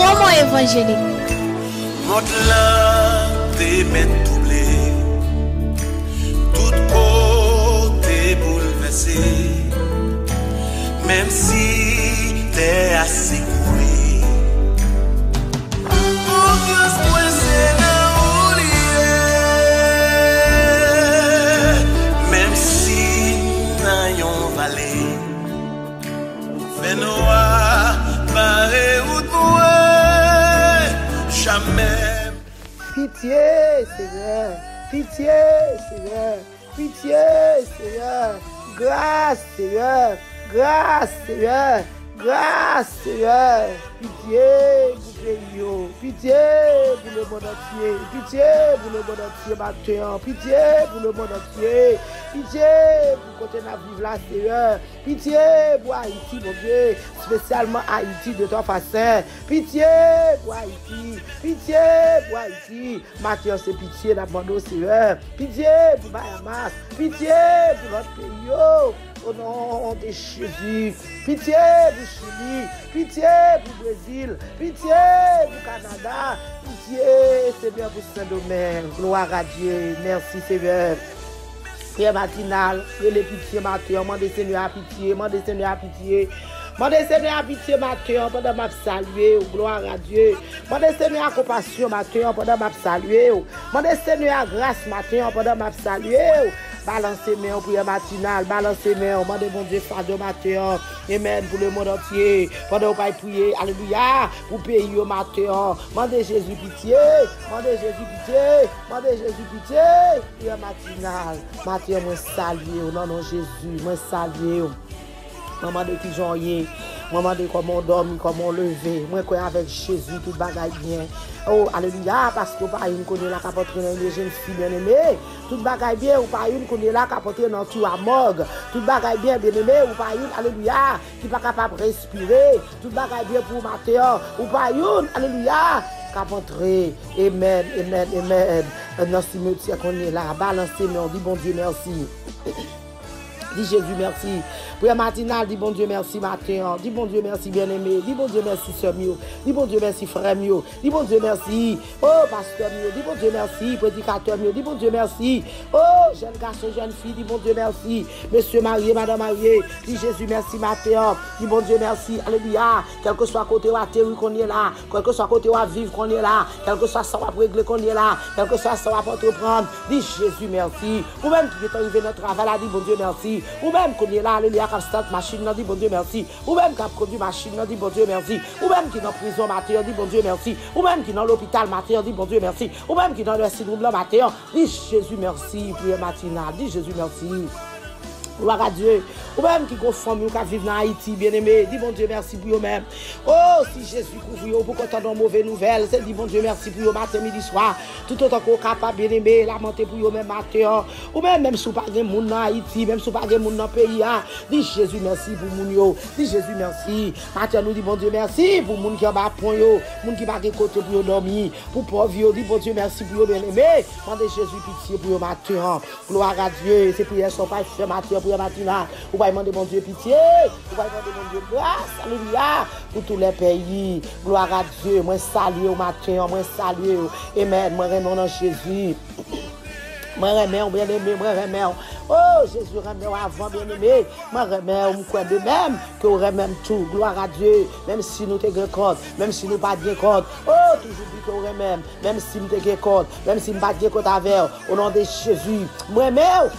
promo évangélique. Monte là, tes mains doublées, tout côté bouleversé, même si t'es assez coué. Pour que ce point c'est là où même si n'ayons vallée, fais noir, barré ou jamais. Pitié, Seigneur. Pitié, Seigneur. Pitié, Seigneur. Grâce, Seigneur. Grâce, Seigneur. Grâce, Seigneur. Pitié pour le pays. Pitié pour le monde entier. Pitié pour le monde entier, matin. Pitié pour le monde entier. Pitié pour continuer à vivre là, Seigneur. Pitié pour Haïti, mon Dieu. Spécialement Haïti de ton façon. Pitié pour Haïti. Pitié pour Haïti. Matin, c'est pitié d'abandon, Seigneur. Pitié pour Bahamas. Pitié pour notre pays. Au nom de Jésus, pitié pour Chili, pitié pour Brésil, pitié pour Canada, pitié Seigneur pour Saint-Domingue, gloire à Dieu, merci Seigneur. Prière matinale, les pitié matin, mandez Seigneur à pitié, mandez Seigneur à pitié. Mandez Seigneur à pitié matin, pendant m'a saluer, gloire à Dieu. Mandez Seigneur à compassion matin, pendant m'a saluer. Mandez Seigneur à grâce matin, pendant m'a saluer. Balancez main prière matinale, balancez main, mandez mon Dieu fardeau matin. Amen pour le monde entier. Pendant qu'on prier, alléluia, pour pays au matin. Mandez Jésus pitié, mandez Jésus pitié, mandez Jésus pitié. Prière matinale, matin moi saluer au nom de Jésus, moi saluer. Maman de qui j'en ai, maman de comment on dormi, comment on levé. Moi, quoi avec Jésus, tout bagaille bien. Oh, alléluia, parce que pas une connaît la capote dans les jeunes filles bien aimées. Tout bagaille bien, ou pas une connaît la capote dans tout à morgue. Tout bagaille bien, bien aimé, ou pas une, alléluia, qui pas capable de respirer. Tout bagaille bien pour matin, ou pas une, alléluia. Capentrer, amen, amen, amen. Dans ce cimetière qu'on est là, balancez, mais on dit bon Dieu merci. Dis Jésus merci. Prière matinale, dis bon Dieu merci matin. Dis bon Dieu merci bien-aimé. Dis bon Dieu merci sœur mio. Dis bon Dieu merci frère mio. Dis bon Dieu merci. Oh pasteur mio. Dis bon Dieu merci prédicateur mio. Dis bon Dieu merci. Oh jeune garçon, jeune fille. Dis bon Dieu merci. Monsieur marié, madame mariée. Dis Jésus merci matin. Dis bon Dieu merci. Alléluia. Quel que soit côté où atterrir qu'on est là. Quel que soit côté où vivre qu'on est là. Quel que soit ça va régler qu'on est là. Quel que soit ça va entreprendre. Dis Jésus merci. Ou même qui est arrivé notre travail là. Dis bon Dieu merci. Ou même qu'on est là, alléluia, qui start machine, dit bon Dieu merci. Ou même qui a produit machine, dit bon Dieu merci. Ou même qui est dans prison matin, dit bon Dieu merci. Ou même qui est dans l'hôpital matin, dit bon Dieu merci. Ou même qui est dans le syndrome là matin, dit Jésus merci, prière matinale, dit Jésus merci. Gloire à Dieu. Ou même qui ont famille qui vivent dans Haïti, bien aimé. Dis bon Dieu merci pour eux-mêmes. Oh, si Jésus couvre eux, pour qu'on t'entende mauvaise nouvelle, c'est dit bon Dieu merci pour eux matin, midi, soir. Tout autant qu'on capable, bien aimé, lamenter pour eux-mêmes matin. Ou même si vous pas de monde dans Haïti, même si vous pas de monde dans le pays, dis Jésus merci pour moun yo. Dis Jésus merci. Matin, nous dit bon Dieu merci pour moun qui en bas point yo, moun qui pas de côté pour dormir, pour pauvre yo, dis bon Dieu merci pour eux, bien aimé. Mandez Jésus pitié pour eux matin. Gloire à Dieu. Ces prières sont pas faites matin. Matinale, vous pouvez demander mon Dieu pitié, vous pouvez demander mon Dieu grâce, alléluia, pour tous les pays. Gloire à Dieu, moi salue au matin, moi salue, amen, moi remercie dans Jésus. Moi remercie, bien aimé, moi remercie. Oh, Jésus remercie avant, bien aimé. Moi remercie, moi de même que vous remercie tout. Gloire à Dieu, même si nous t'es compte, même si nous pas bien compte. Oh, toujours dit que vous remercie, même si nous t'es compte, même si nous pas bien compte avec, au nom de Jésus. Moi remercie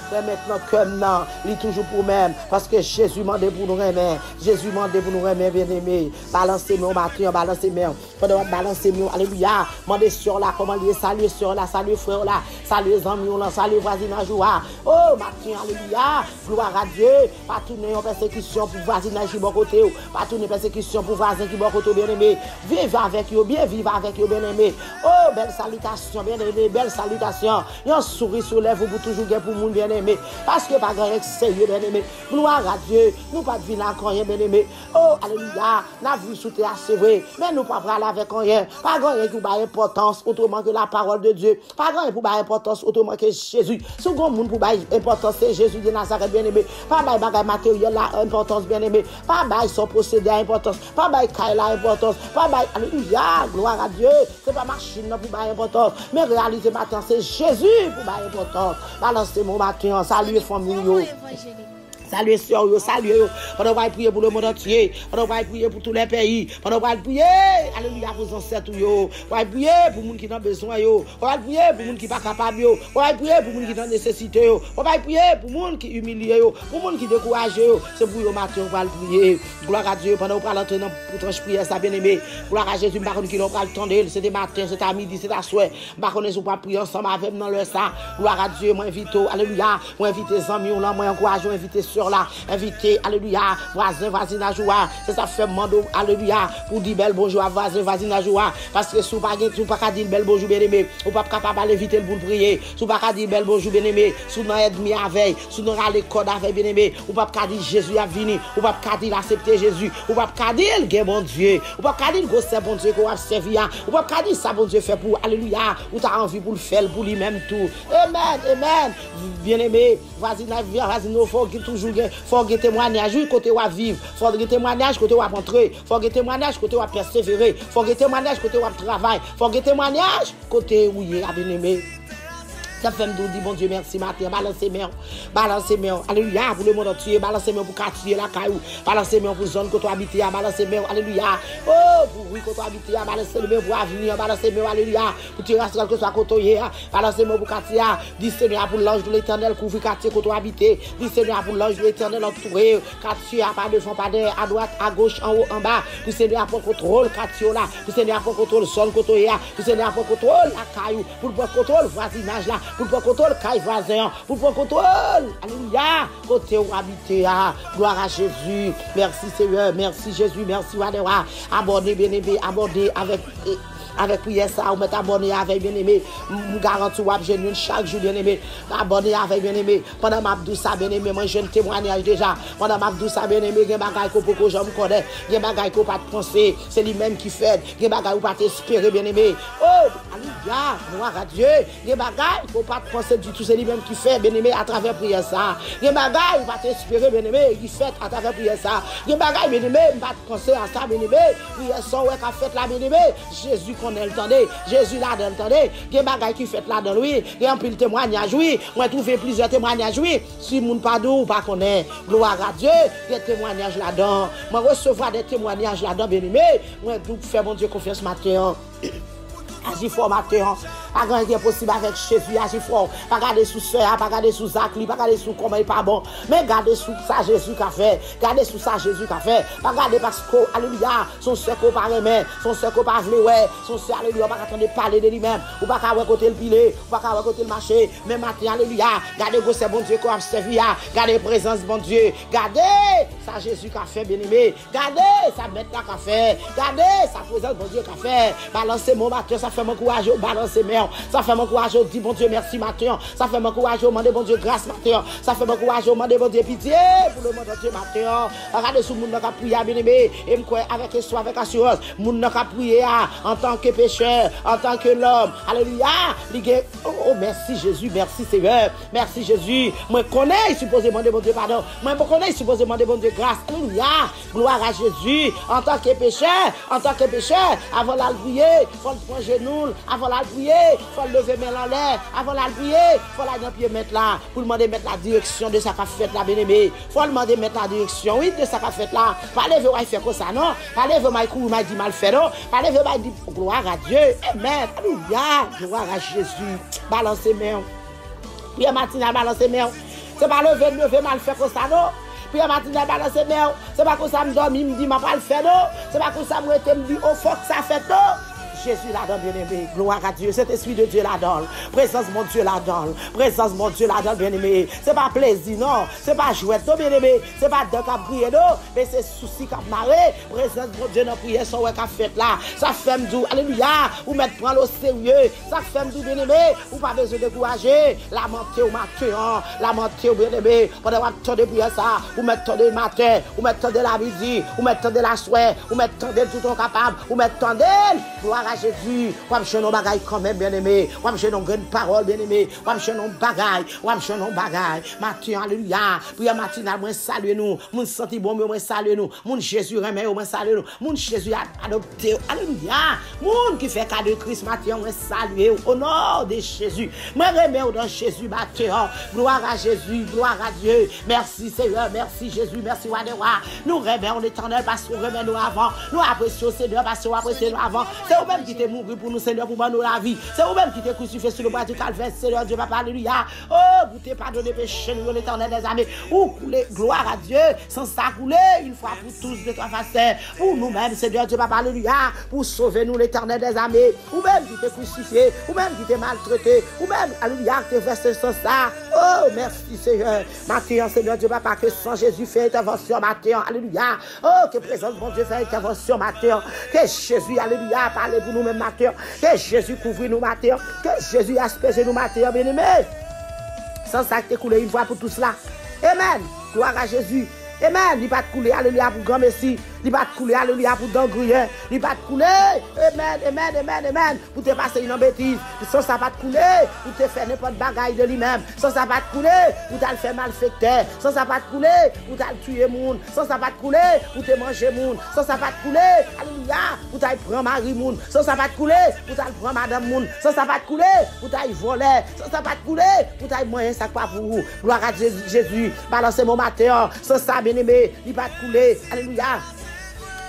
notre cœur maintenant, il est toujours pour même, parce que Jésus m'a demandé pour nous remercier. Jésus m'a demandé pour nous remercier, bien aimé. Balancez-moi matin, balancez-moi. Pendant balancez-moi, alléluia. Mandez sur là, comment les saluer sur là, saluer frère là, saluer les amis là, saluer voisinage là. Oh, matin, alléluia. Gloire à Dieu. Pas tourner en persécution pour voisinage qui bon côté. Pas tourner en persécution pour voisin qui bon côté, bien aimé. Vive avec eux, bien vivre avec eux, bien aimé. Oh, belle salutation, bien aimé, belle salutation. Un sourire sur les vous pour toujours gagner pour monde, bien aimé. Parce que pas grand sérieux, bien aimé. Gloire à Dieu. Nous pas de vivre encore rien, bien aimé. Oh, alléluia. N'a vu sous terre, c'est vrai. Mais nous pas parler avec rien. Pas grand rien qui va importance autrement que la parole de Dieu. Pas grand rien pour importance autrement que Jésus. Si vous avez monde pour importance importance, c'est Jésus de Nazareth, bien-aimé. Pas bail bagage matériel la importance, bien-aimé. Pas bail son procédé à importance. Pas bail caille la importance. Pas bail, alléluia, gloire à Dieu. C'est pas machine pour bail importance. Mais réaliser matin, c'est Jésus pour bail importance. Balancez mon matin, saluez famille. Salut sœur, salut. Pendant qu'on va prier pour le monde entier, pendant qu'on va prier pour tous les pays, pendant qu'on va prier, alléluia pour les ancêtres, on va prier pour les gens qui ont besoin, on va prier pour les gens qui ne sont pas capables, on va prier pour les gens qui ont nécessité, on va prier pour les gens qui sont humiliés, pour les gens qui sont découragés. C'est pour eux matin, on va prier. Gloire à Dieu, pendant qu'on va l'entrer pour tranche prière, ça bien aimé. Gloire à Jésus, par contre, qui n'ont pas le temps de c'est des matins, c'est à midi, c'est à soir. Par contre, on va prier ensemble avec nous dans le ça. Gloire à Dieu, moi invite, alléluia, moi invite les amis, moi encourage, moi invite là, invité, alléluia, voisin, voisine à joie, c'est ça fait mando, alléluia, pour dire bel bonjour à voisin, voisine à joie, parce que si vous ne pas dire bel bonjour bien aimé, vous pas capable d'inviter pour prier, si vous pas dire bel bonjour bien aimé, si vous n'êtes mis avec, si vous n'avez code avec bien aimé, vous pas dire Jésus a venu, vous pas dire accepter Jésus, vous pas dire le bon Dieu, vous pas dire que c'est bon Dieu qu'on va servir, vous pas dire ça bon Dieu fait pour, alléluia, vous avez envie pour le faire, pour lui-même tout. Amen, amen, bien aimé, voisine, il faut toujours faut que témoignage côté wa vivre, faut que témoignage côté wa rentrer, faut que témoignage côté wa persévérer, faut que témoignage côté wa travail, faut que témoignage côté où il a bien aimé. Ça fait me dire bon Dieu merci matin, balancez main, alléluia pour le monde entier, balancez main pour quartier la caillou, balancez main pour zone que tu habites, balancez main, alléluia. Oh pour oui que tu habites, balancez main pour avenir, balancez main, alléluia pour tirer que soit côté, balancez main pour quartier, dis Seigneur pour l'ange de l'Éternel couvrir quartier que tu habites, dis Seigneur pour l'ange de l'Éternel entourer quartier à pas devant pas derrière, à droite, à gauche, en haut, en bas, dis Seigneur pour contrôle quartier là, dis Seigneur pour contrôle zone côté, dis Seigneur pour contrôle la caillou, pour contrôle voisinage là. Pour prendre contrôle caille voisin, pour prendre contrôle, alléluia, côté où habiter, gloire à Jésus, merci Seigneur, merci Jésus, merci Wadera, abonnez bien aimé, abonnez avec prière ça, ou mettre abonné avec bien aimé, me garantis ou abonner chaque jour bien aimé, abonné avec bien aimé, pendant ma douce ça bien aimé, moi jeune témoignage déjà, pendant ma douce ça bien aimé, gen bagay ko poko j'aime connaître, gen bagay ko pas penser, c'est lui même qui fait, gen bagay ou pas espérer bien aimé. Oh, alléluia, gloire à Dieu, gen bagay ko pas penser du tout, c'est lui même qui fait bien aimé à travers prière ça. Gen bagay ou pas espérer bien aimé, qui fait à travers prière ça. Gen bagay bien aimé, pas penser à ça bien aimé, prière ça ouais qu'a fait la bien aimé, Jésus qu'on entendez, Jésus là entendez, il y a des bagages qui fait là dans lui, il y a un peu de témoignages oui, moi trouvé plusieurs témoignages oui, si moun pas d'où pas connaît, gloire à Dieu, il y a des témoignages là-dedans, moi recevoir des témoignages là-dedans bien aimé, moi tout faire mon Dieu confiance matin. Agis fort matin, pas grand qui est possible avec Jésus, agis fort, pas garder sous soeur, pas garder sous Zachli, pas garder sous comment il pas bon, mais garder sous ça Jésus qu'a fait, garder sous ça Jésus qu'a fait, pas garder parce que, alléluia, son soeur qu'on pas remet, son soeur qu'on pas vle ouais, son soeur alléluia, pas attendre parler de lui-même, ou pas qu'à côté le pilé, ou pas qu'à côté le marché, mais matin alléluia, garder que c'est bon Dieu qu'on a servi, garder présence bon Dieu, garder ça Jésus qu'a fait bien aimé, garder ça maintenant qu'a fait, garder sa présence bon Dieu qu'a fait, balancer mon matin, ça fait mon courage, balancer mer, ça fait mon courage, dit bon Dieu merci matin, ça fait mon courage, demander bon Dieu grâce matin, ça fait mon courage, demander bon Dieu pitié pour le monde entier matin. Regardez sous monde qui a prié bien aimé, et me croire avec espoir, avec assurance, monde qui a prié en tant que pécheur, en tant que l'homme, alléluia, oh merci Jésus, merci Seigneur, merci Jésus, moi connais supposé demander bon Dieu pardon, moi connais supposé demander bon Dieu grâce, alléluia, gloire à Jésus, en tant que pécheur, avant la prier, faut prendre genou, avant la prier, faut lever main en l'air, avant la prier, faut la dans pied mettre là, pour demander mettre la direction de ça qu'a fait là bien-aimé, faut demander mettre la direction, oui, de ça qu'a fait là, pas lever va faire comme ça non, pas lever m'a couru m'a dit mal fait non, pas lever m'a dit gloire à Dieu, amen, alléluia, gloire à Jésus, balancer main, puis matin balancer main, c'est pas lever mal fait comme ça non. Puis matin balancer main, c'est pas comme ça me dormir me dit m'a pas le faire non, c'est pas comme ça me dit au fort que ça fait non. Jésus là-dedans, bien-aimé, gloire à Dieu, cet esprit de Dieu là-dedans, présence mon Dieu là-dedans, présence mon Dieu là-dedans, bien-aimé, c'est pas plaisir, non, c'est pas jouette, non, bien-aimé, c'est pas de cap prier, non, mais c'est souci cap marrer, présence mon Dieu dans prière, son ouais qu'a fait là, ça fait m'dou, alléluia, ou mettre prendre au sérieux, ça fait m'dou, bien-aimé, ou pas besoin de décourager, lamenter au matin, lamenter au bien-aimé, pendant qu'on attend de prier ça, ou mettre de matin, ou mettre de la midi, ou mettre de la soirée, ou mettre de tout ton capable, ou mettre de gloire à Jésus. On va chercher nos bagailles quand même, bien-aimé. On va chercher nos grandes paroles, bien-aimé. On va chercher nos bagailles. On va chercher nos bagailles. Matin, alléluia. Prière matinale, moi saluer nous. Mon senti bon, moi saluer nous. Mon Jésus remet, moi saluer nous. Mon Jésus adopté. Alléluia. Mon qui fait cadeau de Christ matin, moi saluer au nom de Jésus. Moi remet dans Jésus matin. Gloire à Jésus, gloire à Dieu. Merci Seigneur, merci Jésus, merci roi des rois. Nous remettons l'Éternel parce qu'on remet nous avant. Nous apprécions Seigneur parce qu'on apprécie nous avant. C'est vous-même qui t'es mort pour nous Seigneur pour nous la vie. C'est vous-même qui t'es crucifié sur le bois du calvaire Seigneur Dieu papa alléluia. Oh, vous t'es pardonné péché nous l'Éternel des armées. Ou couler gloire à Dieu sans ça couler une fois pour tous de toi face pour nous-mêmes Seigneur Dieu papa alléluia pour sauver nous l'Éternel des armées. Ou même qui t'es crucifié, ou même qui t'es maltraité, ou même alléluia qui t'es versé sans ça. Oh, merci Seigneur. Matin Seigneur Dieu papa que sans Jésus fait intervention matin alléluia. Oh, que présence mon Dieu fait intervention matin. Que Jésus alléluia parle pour nous même matin. Que Jésus couvre nous matin. Que Jésus asperge nous matin bien-aimé. Sans ça que coulé une fois pour tout cela. Amen. Gloire à Jésus. Amen. Il va te couler, alléluia, pour grand Messie. Il va te couler, alléluia, pour d'engruyer. Il va te couler. Amen, amen, amen, amen. Pour te passer une bêtise. Sans ça va te couler. Pour te faire n'importe bagaille de lui-même. Sans ça va te couler. Pour te faire malfecter. Sans ça va te couler. Pour te tuer monde. Sans ça va te couler. Pour te manger monde. Sans ça va te couler. Alléluia. Pour te prendre mari monde. Sans ça va te couler. Pour te prendre madame monde. Sans ça va te couler. Pour te voler. Sans ça va te couler. Pour te moyen ça pas pour vous. Gloire à Jésus. Balancez mon matin. Sans ça, bien-aimé, il va te couler. Alléluia.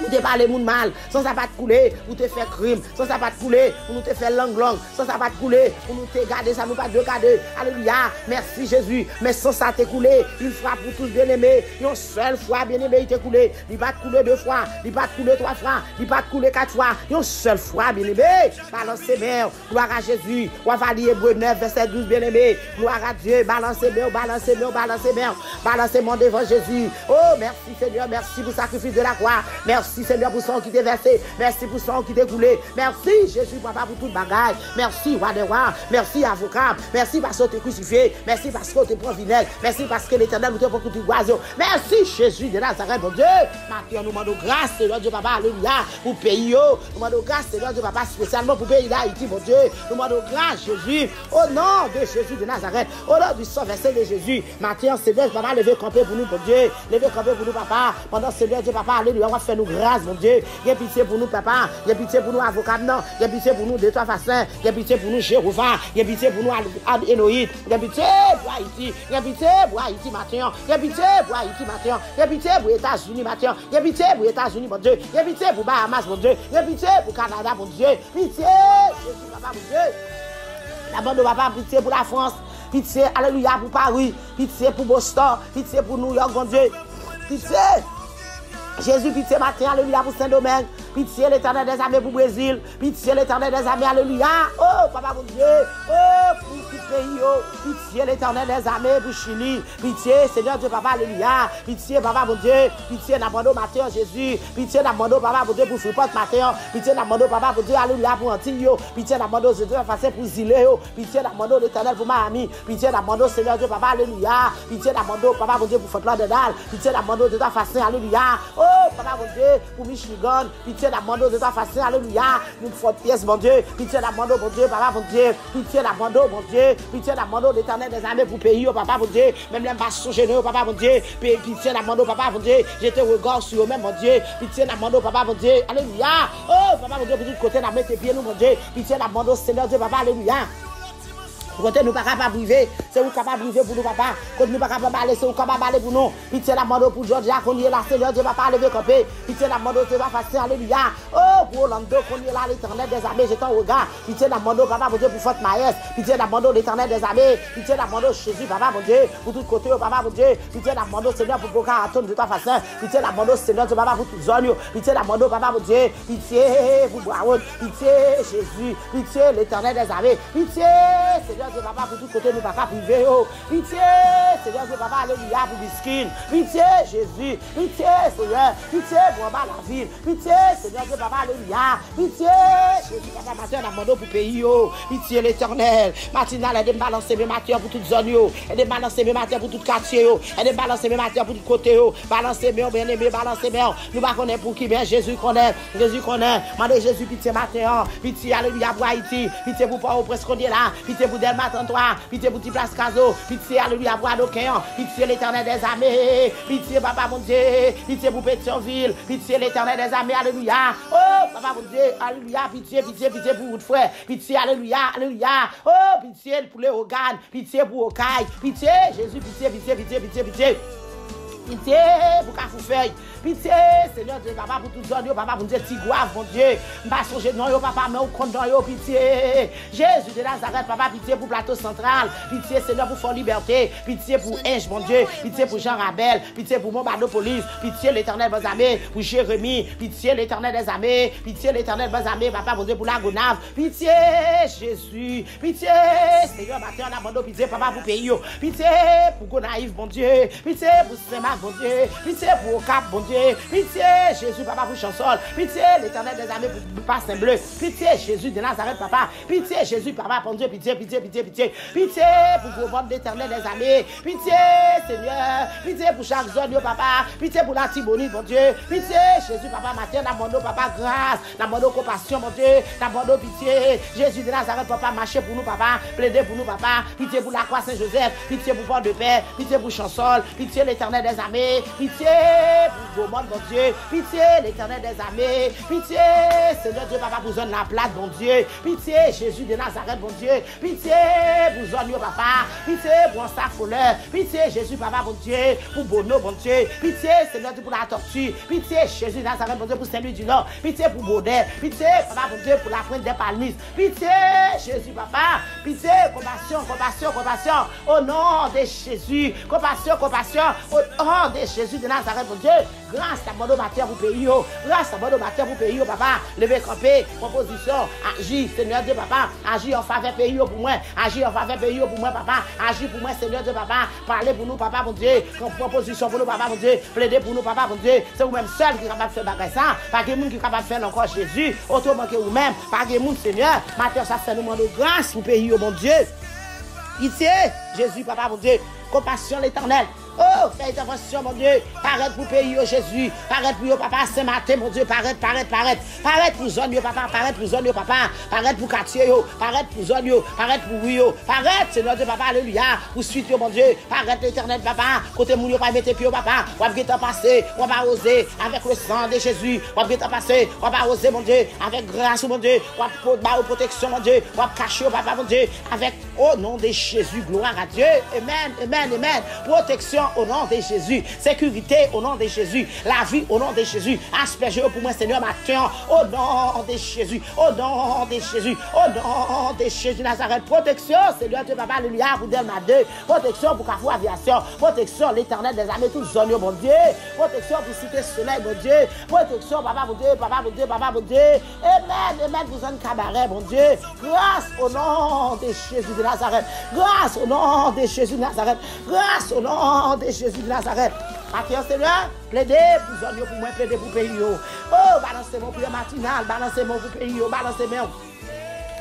Pour te parler moun mal, sans ça va te couler, pour te faire crime, sans ça va te couler, pour nous te faire langue, sans ça va te couler, pour nous te garder, ça nous pas de garder. Alléluia, merci Jésus, mais sans ça te couler, une fois pour tous bien-aimés, une seule fois bien-aimé, il te coulé, il va te couler 2 fois, il va te couler 3 fois, il va te couler 4 fois, une seule fois bien-aimé, balancez bien, gloire à Jésus, on va lire Hébreux 9, verset 12 bien-aimé, gloire à Dieu, balancez bien, balancez bien, balancez bien, balancez mon devant Jésus. Oh, merci Seigneur, merci pour le sacrifice de la croix, merci Seigneur pour son qui t'est versé. Merci pour son qui t'est coulé. Merci Jésus papa pour toute bagaille. Merci roi des rois. Merci avocat. Merci parce que tu es crucifié. Merci parce que tu es prends vinaigre. Merci parce que l'Éternel nous te fait tout oiseau. Merci Jésus de Nazareth mon Dieu. Maintenant nous demandons grâce Seigneur Dieu papa alléluia pour pays. Nous demandons grâce Seigneur Dieu papa spécialement pour pays d'Haïti mon Dieu. Nous demandons grâce Jésus au nom de Jésus de Nazareth. Au nom du sang versé de Jésus. Maintenant Seigneur papa lever camper pour nous mon Dieu. Lever camper pour nous papa. Pendant Seigneur Dieu papa alléluia on va faire nous grâce mon Dieu. Il y a pitié pour nous papa, il y a pitié pour nous avocats, non, il y a pitié pour nous de trois façons, il y a pitié pour nous Jéhovah, il y a pitié pour nous Elohim, il y a pitié pour Haïti, il y a pitié pour Haïti matin, il y a pitié pour Haïti matin, il y a pitié pour les États-Unis matin, il y a pitié pour les États-Unis mon Dieu, il y a pitié pour Bahamas mon Dieu, il y a pitié pour Canada mon Dieu, pitié, Jésus papa mon Dieu. La bande de papa, pitié pour la France, pitié, alléluia pour Paris, pitié pour Boston, pitié pour New York mon Dieu, pitié. Jésus, pitié matin, alléluia pour Saint-Domingue, pitié l'Éternel des armées pour Brésil, pitié l'Éternel des armées, alléluia, oh papa mon Dieu, oh pour tout pays, oh, pitié l'Éternel des armées pour Chili, pitié Seigneur Dieu papa, alléluia, pitié papa mon Dieu, pitié n'abandon matin Jésus, pitié n'abandon papa mon Dieu pour Freeport matin, pitié n'abandon papa mon Dieu, alléluia pour Antilles, pitié n'abandon Jésus face pour Zilé, pitié n'abandon l'Éternel pour Miami, pitié n'abandon Seigneur Dieu papa, alléluia, pitié n'abandon papa mon Dieu pour Fort Lauderdale, pitié n'abandon de ta façon, alléluia. Oh, papa mon Dieu, pour Michigan, pitié d'abandon de ta façon, alléluia, pour Fort Pierce, mon Dieu, pitié d'abandon, mon Dieu, papa mon Dieu, pitié d'abandon, mon Dieu, pitié d'abandon l'Éternel des armées pour pays, papa mon Dieu, même les bastions généraux, papa mon Dieu, pitié d'abandon, papa mon Dieu, j'étais regard sur eux-mêmes, mon Dieu, pitié d'abandon, papa mon Dieu, alléluia, oh, papa mon Dieu, pour tout côté, n'a mis tes pieds, nous, mon Dieu, pitié d'abandon, Seigneur Dieu, papa, alléluia. Quand nous pas capable priver, c'est vous capable priver pour nous papa. Quand nous pas capable aller, c'est vous capable aller pour nous. Pitié la mando pour Georgia, qu'on y est là, Seigneur Dieu va pas lever camper. Pitié la mando, c'est pas facile, alléluia. Oh, pour Orlando, qu'on y est là, l'Éternel des armées, j'ai ton regard. Pitié la mando, papa, mon Dieu, pour Fort Myers. Pitié la mando, l'Éternel des armées. Pitié la mando, Jésus, papa, mon Dieu, pour tout côté, papa, mon Dieu. Pitié la mando, Seigneur, pour Boca Raton, de ta façon. Pitié la mando, Seigneur, Dieu, papa, pour toute zone. Pitié la mando, papa, mon Dieu. Pitié pour Brown. Pitié, Jésus. Pitié, l'Éternel des armées. Pitié, Seigneur, Dieu, papa, pour tout côté. Nous pas privé pitié Seigneur Dieu papa alléluia pour Biskin pitié Jésus pitié Seigneur pitié pour en bas la ville pitié Seigneur Dieu papa alléluia. Pitié, Jésus, papa, matin, on a demandé pour pays, pitié l'éternel. Matinal, aide-moi balancer mes matins pour toute zone, aide-moi balancer mes matins pour tout quartier, aide-moi balancer mes matins pour tout côté, balancer mes bien aimé, balancer mes. Nous ne connaissons pour qui, bien Jésus connaît, Mandez Jésus, pitié matin, pitié, alléluia, pour Haïti, pitié pour Port-au-Prince qu'on est là, pitié pour Delma 33, pitié pour Place Caso, pitié, alléluia, pour Adoquin, pitié l'éternel des armées, pitié, papa, mon Dieu, pitié pour Pétionville, pitié l'éternel des armées, alléluia, oh, papa, mon Dieu, alléluia, pitié pour votre frère, pitié, alléluia, oh, pitié pour les organes, pitié pour Okaï, pitié, Jésus, pitié, pitié pour Cafoufeuille. Pitié, Seigneur Dieu, papa, pour tout zone, papa, pour Dieu, Tigouave, mon Dieu. M'pas songer non, papa, mais au compte dans yo, pitié. Jésus de Nazareth, papa, pitié pour Plateau Central. Pitié, Seigneur, pour Fort Liberté. Pitié pour Inge, mon Dieu. Pitié pour Jean Rabel. Pitié pour Montbado Police. Pitié, l'éternel, vos amis. Pour Jérémie. Pitié, l'éternel des amis. Pitié, l'éternel, vos amis, papa, mon Dieu, pour la Gonave. Pitié, Jésus. Pitié, Seigneur, matin, on a abandonné, pitié, papa, pour pays. Pitié, pour Gonaïve, mon Dieu. Pitié, pour Saint-Marc, mon Dieu. Pitié, pour Ocap, mon Dieu. Pitié, Jésus, papa, pour Chansol. Pitié, l'éternel des armées pour Passin Bleu. Pitié, Jésus de Nazareth, papa. Pitié, Jésus, papa, mon Dieu, pitié. Pitié, pour vos l'éternel des armées. Pitié, Seigneur. Pitié pour chaque zone, papa. Pitié pour la Tibonite, mon Dieu. Pitié, Jésus, papa, matin, n'abandon, papa, grâce. N'abandon, compassion, mon Dieu. N'abandon, pitié. Jésus de Nazareth, papa, marchez pour nous, papa. Plaidez pour nous, papa. Pitié pour la croix Saint-Joseph. Pitié pour Port-de-Paix. Pitié pour Chansol. Pitié, l'éternel des armées. Pitié pour Gaumont, mon Dieu. Pitié, l'éternel des armées. Pitié, Seigneur Dieu, papa, pour zone la plate, mon Dieu. Pitié, Jésus de Nazareth, mon Dieu. Pitié, pour zone, papa. Pitié, pour un sac voleur. Pitié, Jésus, papa, mon Dieu. Pour Bono, mon Dieu. Pitié, Seigneur Dieu, pour la tortue. Pitié, Jésus de Nazareth, mon Dieu, pour Saint-Louis du Nord. Pitié, pour Baudet. Pitié, papa, mon Dieu, pour la pointe des palmistes. Pitié, Jésus, papa. Pitié, compassion. Au nom de Jésus. Compassion. Au nom de Jésus de Nazareth, mon Dieu. Grâce à mon matin pour pays. Grâce à mon matin pour pays, papa. Levez camper, proposition. Agis, Seigneur Dieu, papa. Agis en faveur pays pour moi. Agis en faveur pays pour moi, papa. Agis pour moi, Seigneur Dieu, papa. Parlez pour nous, papa, mon Dieu. Proposition pour nous, papa, mon Dieu. Plaidez pour nous, papa, mon Dieu. C'est vous-même seul qui est capable de faire bagage ça. Pas que monde qui est capable de faire encore Jésus. Autrement que vous-même. Pas que monde, Seigneur. Matin, ça fait nous demander grâce pour pays, mon Dieu. Pitié, Jésus, papa, mon Dieu. Compassion l'éternel. Oh, fais intervention, mon Dieu. Paraît pour pays, Jésus. Paraît pour papa, ce matin, mon Dieu. Paraît pour zone, papa. Paraît pour zone, papa. Paraît pour quartier, paraît pour zone, paraît pour Rio. Paraît, Seigneur Dieu, papa, alléluia. Pour suite, mon Dieu. Paraît l'éternel, papa. Côté moun, pas mettre pied, papa. On va guetter passer, on va oser avec le sang de Jésus. On va guetter passer, on va oser, mon Dieu. Avec grâce, mon Dieu. On va protection, mon Dieu. On va cacher, papa, mon Dieu. Avec, au nom de Jésus, gloire à Dieu. Amen. Protection au nom de Jésus. Sécurité au nom de Jésus. La vie au nom de Jésus. Aspergez pour moi, Seigneur, matin. Au nom de Jésus. Au nom de Jésus. Au nom de Jésus Nazareth. Protection, Seigneur Dieu, papa, alléluia, pour Delma 2. Protection pour Carrefour Aviation. Protection, l'éternel des armées, toute zone, mon Dieu. Protection pour Cité Soleil, mon Dieu. Protection, papa, mon Dieu, papa, mon Dieu. Amen, vous en cabaret, mon Dieu. Grâce au nom de Jésus de Nazareth. Grâce au nom de Jésus de Nazareth. Grâce au nom de Jésus de Nazareth. Matin, Seigneur, plaidez pour zone, pour moi, plaidez pour pays. Oh, balancez-moi pour le matinal, balancez-moi pour pays, balancez-moi.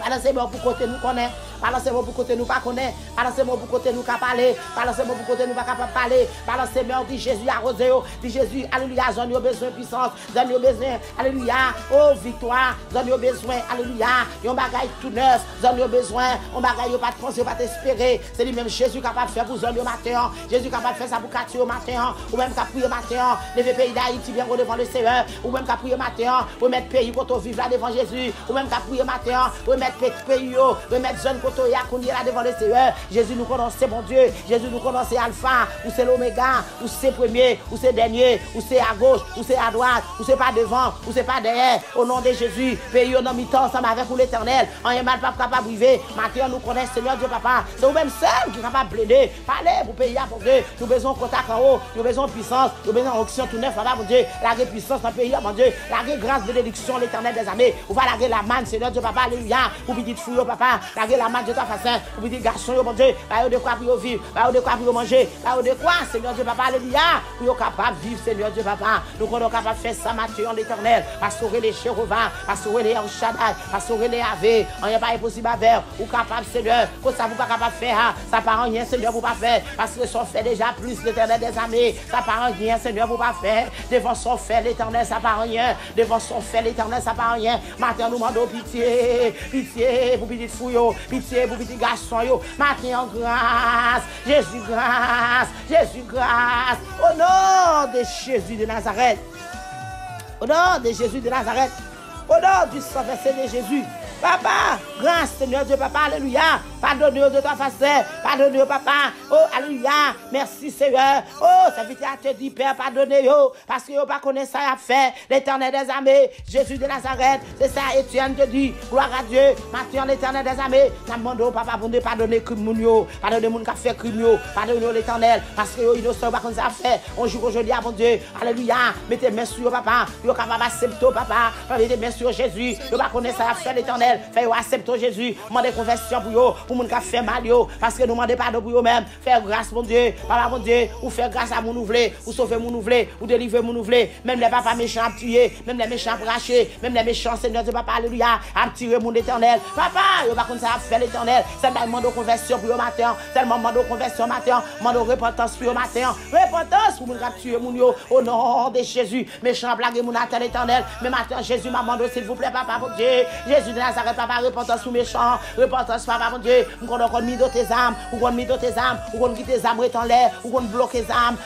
Balancez-moi pour côté nous connaît. Balancez-moi pour côté nous pas connaît. Balancez-moi pour côté nous pas parler. Balancez-moi pour côté nous pas capable parler. Balancez-moi, dit Jésus arrosé. Dit Jésus, alléluia, j'en ai besoin de puissance. J'en ai besoin, alléluia, oh victoire. J'en ai besoin, alléluia. Yon bagaille tout neuf. J'en ai besoin. On bagaille pas de penser, pas d'espérer. C'est lui-même Jésus capable de faire pour j'en ai matin. Jésus capable de faire ça pour quartier au matin. Ou même capable de prier matin. Lever pays d'Haïti bien devant le Seigneur. Ou même capable de prier matin. Ou mettre pays pour vivre là devant Jésus. Ou même capable de prier matin. Ou mettre pays, remettre zone koto ya qu'on y là devant le Seigneur. Jésus nous connaît, c'est mon Dieu. Jésus nous connaît, c'est Alpha, ou c'est l'Oméga, ou c'est premier, ou c'est dernier, ou c'est à gauche, ou c'est à droite, ou c'est pas devant, ou c'est pas derrière. Au nom de Jésus, pays au nom mi-temps ensemble avec pour l'éternel. On est mal pas capable de vivre. Maintenant nous connaissons Seigneur Dieu papa. C'est vous-même seul qui est capable de plaider. Parlez pour payer pour Dieu. Nous besoin de contact en haut, nous besoin de puissance, nous besoin d'onction tout neuf, papa mon Dieu. La puissance dans le pays, mon Dieu. La grâce, bénédiction, l'éternel des années. On va laguer la manne, Seigneur Dieu papa, alléluia. Pour petit fouillot papa, laguer la manne gloire Dieu, toi, façon, pour petit garçon, bon Dieu, bah, de quoi pour vivre, bah, de quoi pour manger, bah, de quoi, Seigneur Dieu, papa, alléluia, pour capable de vivre, Seigneur Dieu, papa. Nous sommes capables de faire ça, Matthieu, en l'éternel, pastorer les Jéhovah, pastorer les Shaddai, pastorer les Ave, on n'est pas impossible à faire, ou capable, Seigneur, que ça vous pas capable de faire, ça part rien, Seigneur, vous pas faire, parce que son fait déjà plus l'éternel des armées, ça part rien, Seigneur, vous pas faire, devant son fait l'éternel, ça part rien, devant son fait l'éternel, ça part rien, maintenant nous demandons pitié, pitié, pour petit fouillot, pitié, pour petit garçon, maintenant grâce, Jésus grâce, Jésus grâce, au nom de Jésus de Nazareth, au nom de Jésus de Nazareth, au nom du sang versé de Jésus. Papa, grâce Seigneur Dieu, papa, alléluia. Pardonne-nous de ta façon, pardonne-nous, papa. Oh, alléluia. Merci Seigneur. Oh, ça veut dire à te dire, Père, pardonnez-nous. Parce que vous ne connaissez ça à faire. L'éternel des armées, Jésus de Nazareth. C'est ça, Étienne te dit, gloire à Dieu. Maintenant, l'éternel des armées. Nous demandons, papa, pour nous pardonner le crime, pardonnez les gens qui ont fait crime, pardonnez l'éternel. Parce que vous ne savez pas comment ça fait. On joue aujourd'hui à mon Dieu. Alléluia. Mettez main sur papa. Vous êtes capable d'accepter, papa. Mettez main sur Jésus. Vous ne connaissez ça à faire l'éternel. Faites accepter Jésus, demandez conversion pour vous, pour moun qui fait mal yo, parce que nous demandez pardon pour vous même. Faire grâce mon Dieu, papa mon Dieu, ou faire grâce à mon nouvelé, ou sauver mon nouvelé, ou délivrer mon nouvelé. Même les papas méchants à tuer, même les méchants à racher, même les méchants Seigneur Dieu papa alléluia, à tirer mon éternel. Papa, yo pas comme ça faire l'éternel. C'est demande conversion pour vous matin, tellement demande conversion matin, demande repentance pour vous matin, repentance pour moun qui tuer mon yo au nom de Jésus. Méchant blague mon atteint l'éternel. Mais matin Jésus m'a demandé s'il vous plaît papa mon Dieu, Jésus de Nazareth papa, repentance sous méchant, repentance papa mon Dieu, ou qu'on a mis dans tes âmes, ou qu'on mis dans tes âmes, ou qu'on quitte tes âmes en l'air, ou qu'on bloque les âmes,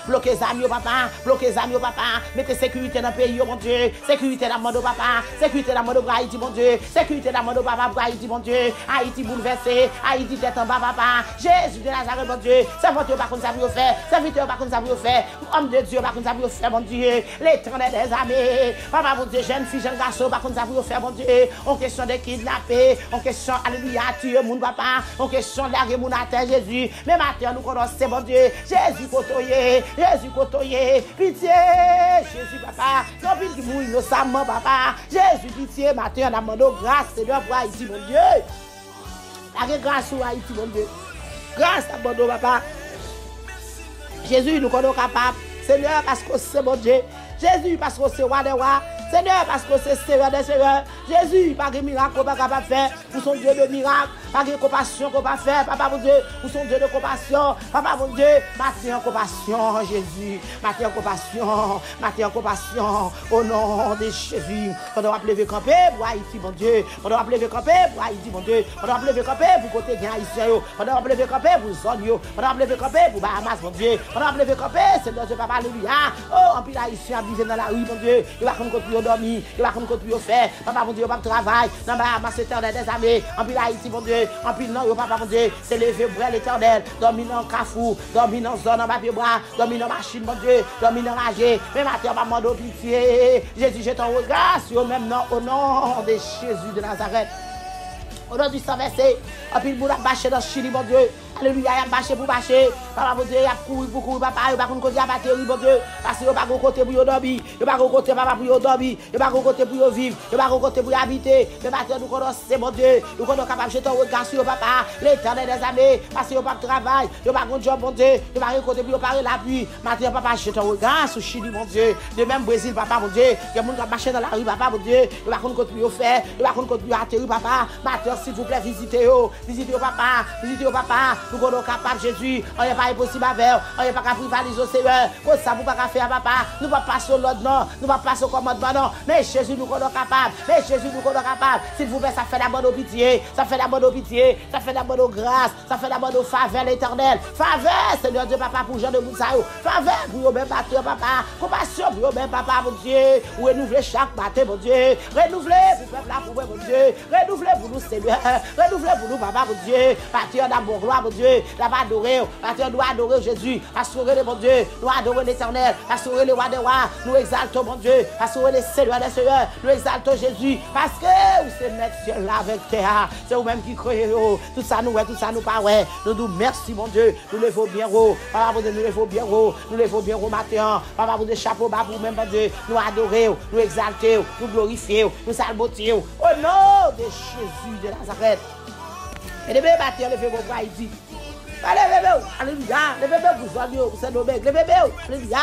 yo papa, bloque les âmes yo papa, mettez sécurité dans le pays mon Dieu, sécurité dans le monde papa, sécurité dans le monde pour Haïti mon Dieu, sécurité dans le monde papa pour Haïti mon Dieu, Haïti bouleversé, Haïti tête en bas papa, Jésus de Nazareth mon Dieu, serviteur pas comme ça vous faire, serviteur pas comme ça vous faire, homme de Dieu pas comme ça vous faire mon Dieu, l'éternel des armées, papa mon Dieu, jeune fille, jeune garçon pas comme ça vous faire mon Dieu, en question de kidnapper, en question, alléluia, tuer mon papa, en question de larguer mon atteint Jésus, mais maintenant nous connaissons mon Dieu, Jésus côtoyé, pitié, Jésus papa, non plus qui mouille innocemment papa, Jésus pitié, maintenant on a demandé grâce, Seigneur pour Haïti mon Dieu, la grâce pour Haïti mon Dieu, grâce à mon Dieu papa, Jésus nous connaissons capable, Seigneur parce que c'est mon Dieu, Jésus parce que c'est roi des rois, Seigneur, parce que c'est Seigneur des Seigneurs. Jésus, pas de miracle qu'on pas capable de faire. Vous son Dieu de miracle. Pas de compassion qu'on pas faire. Papa mon Dieu, vous son Dieu de compassion. Papa mon Dieu, maintenant compassion, Jésus. Maintenant compassion. Maintenant compassion. Au nom de Jésus. On doit lever camper pour Haïti, mon Dieu. On doit lever camper pour Haïti, mon Dieu. On doit lever camper pour côté bien haïtien. On doit lever camper pour zone. On doit lever camper pour Bahamas, mon Dieu. On doit lever camper, Seigneur Dieu, papa, alléluia. Oh, en plus haïtien vivre dans la rue, mon Dieu. Il va comme continuer dormir, il va comme continuer faire. Papa, mon Dieu, pas de travail. Non, Bahamas, éternel des armées. En plus Haïti, mon Dieu. En plus non, papa, mon Dieu. C'est levé pour l'éternel. Dormir dans Carrefour, dormir dans zone, en papier bras, dormir dans machine, mon Dieu. Dormir dans ragé. Mais maintenant, on va demander pitié. Jésus, je t'en regarde sur le même nom, au nom de Jésus de Nazareth. Au nom du sang versé, en plus, il a bâché dans Chili, mon Dieu. Alléluia, il a bâché pour bâcher. Papa, mon Dieu, il a couru pour courir, papa. Il va qu'on côté à batterie, mon Dieu. Parce qu'il n'y a pas de côté pour dormir. Il n'y a pas de côté, papa, pour dormir. Il n'y a pas de côté pour vivre. Il n'y a pas de côté pour habiter. Mais maintenant, nous connaissons, mon Dieu. Nous sommes capables de jeter un regard sur papa. L'éternel des armées. Parce qu'il n'y a pas de travail. Il n'y a pas de job, mon Dieu. Il n'y a pas de côté pour parler la pluie. Maintenant, papa, jette un regard sur Chili, mon Dieu. De même, Brésil, papa, mon Dieu. Il y a des gens qui marchent dans la rue, papa, mon Dieu. Il n'y a pas de côté pour faire. Il n'y a pas de côté pour atterrir, papa. Maintenant, s'il vous plaît, visitez-vous. Visitez-vous, papa. Visitez-vous, papa. Nous sommes capables, Jésus. On n'est pas impossible à faire. On n'est pas capable de rivaliser au Seigneur. Comme ça, vous ne pouvez pas faire, papa. Nous ne pouvons pas passer au l'ordre, non. Nous ne pouvons pas passer au commandement, non. Mais Jésus, nous sommes capables. Mais Jésus, nous sommes capables. S'il vous plaît, ça fait d'abord de pitié. Ça fait d'abord de pitié. Ça fait d'abord de grâce. Ça fait d'abord de faveur l'éternel. Faveur, Seigneur Dieu, papa, pour Jean de Moussaïo. Faveur pour vous-même, papa. Compassion pour vous-même, papa, mon Dieu. Renouvelez chaque matin, mon Dieu. Renouvelez pour le peuple là, pour vous, mon Dieu. Renouvelez pour nous, Seigneur. Renouvelez pour nous, papa, mon Dieu. Partir d'amour, gloire, mon Dieu. Là-bas, adorer. Partir, nous adorer Jésus. Assurer, mon Dieu. Nous adorer l'éternel. Assurer le roi des rois. Nous exaltons, mon Dieu. Assurer les seigneurs des seigneurs. Nous exaltons Jésus. Parce que vous c'est mettre ciel là avec terre. C'est vous-même qui croyez. Tout ça, nous, tout ça, nous, pas, ouais. Nous nous merci, mon Dieu. Nous levons bien haut. Papa, vous nous levons bien haut. Nous levons bien haut matin. Papa, vous de chapeau bas pour même, mon Dieu. Nous adorer, nous exalter, nous glorifier, nous salboter. Au nom de Jésus de Nazareth. Et les bébés bâtir le bébé pour Haïti. Allez, bébé, alléluia. Les bébés pour soigner, pour Saint-Domingue. Les bébés, alléluia.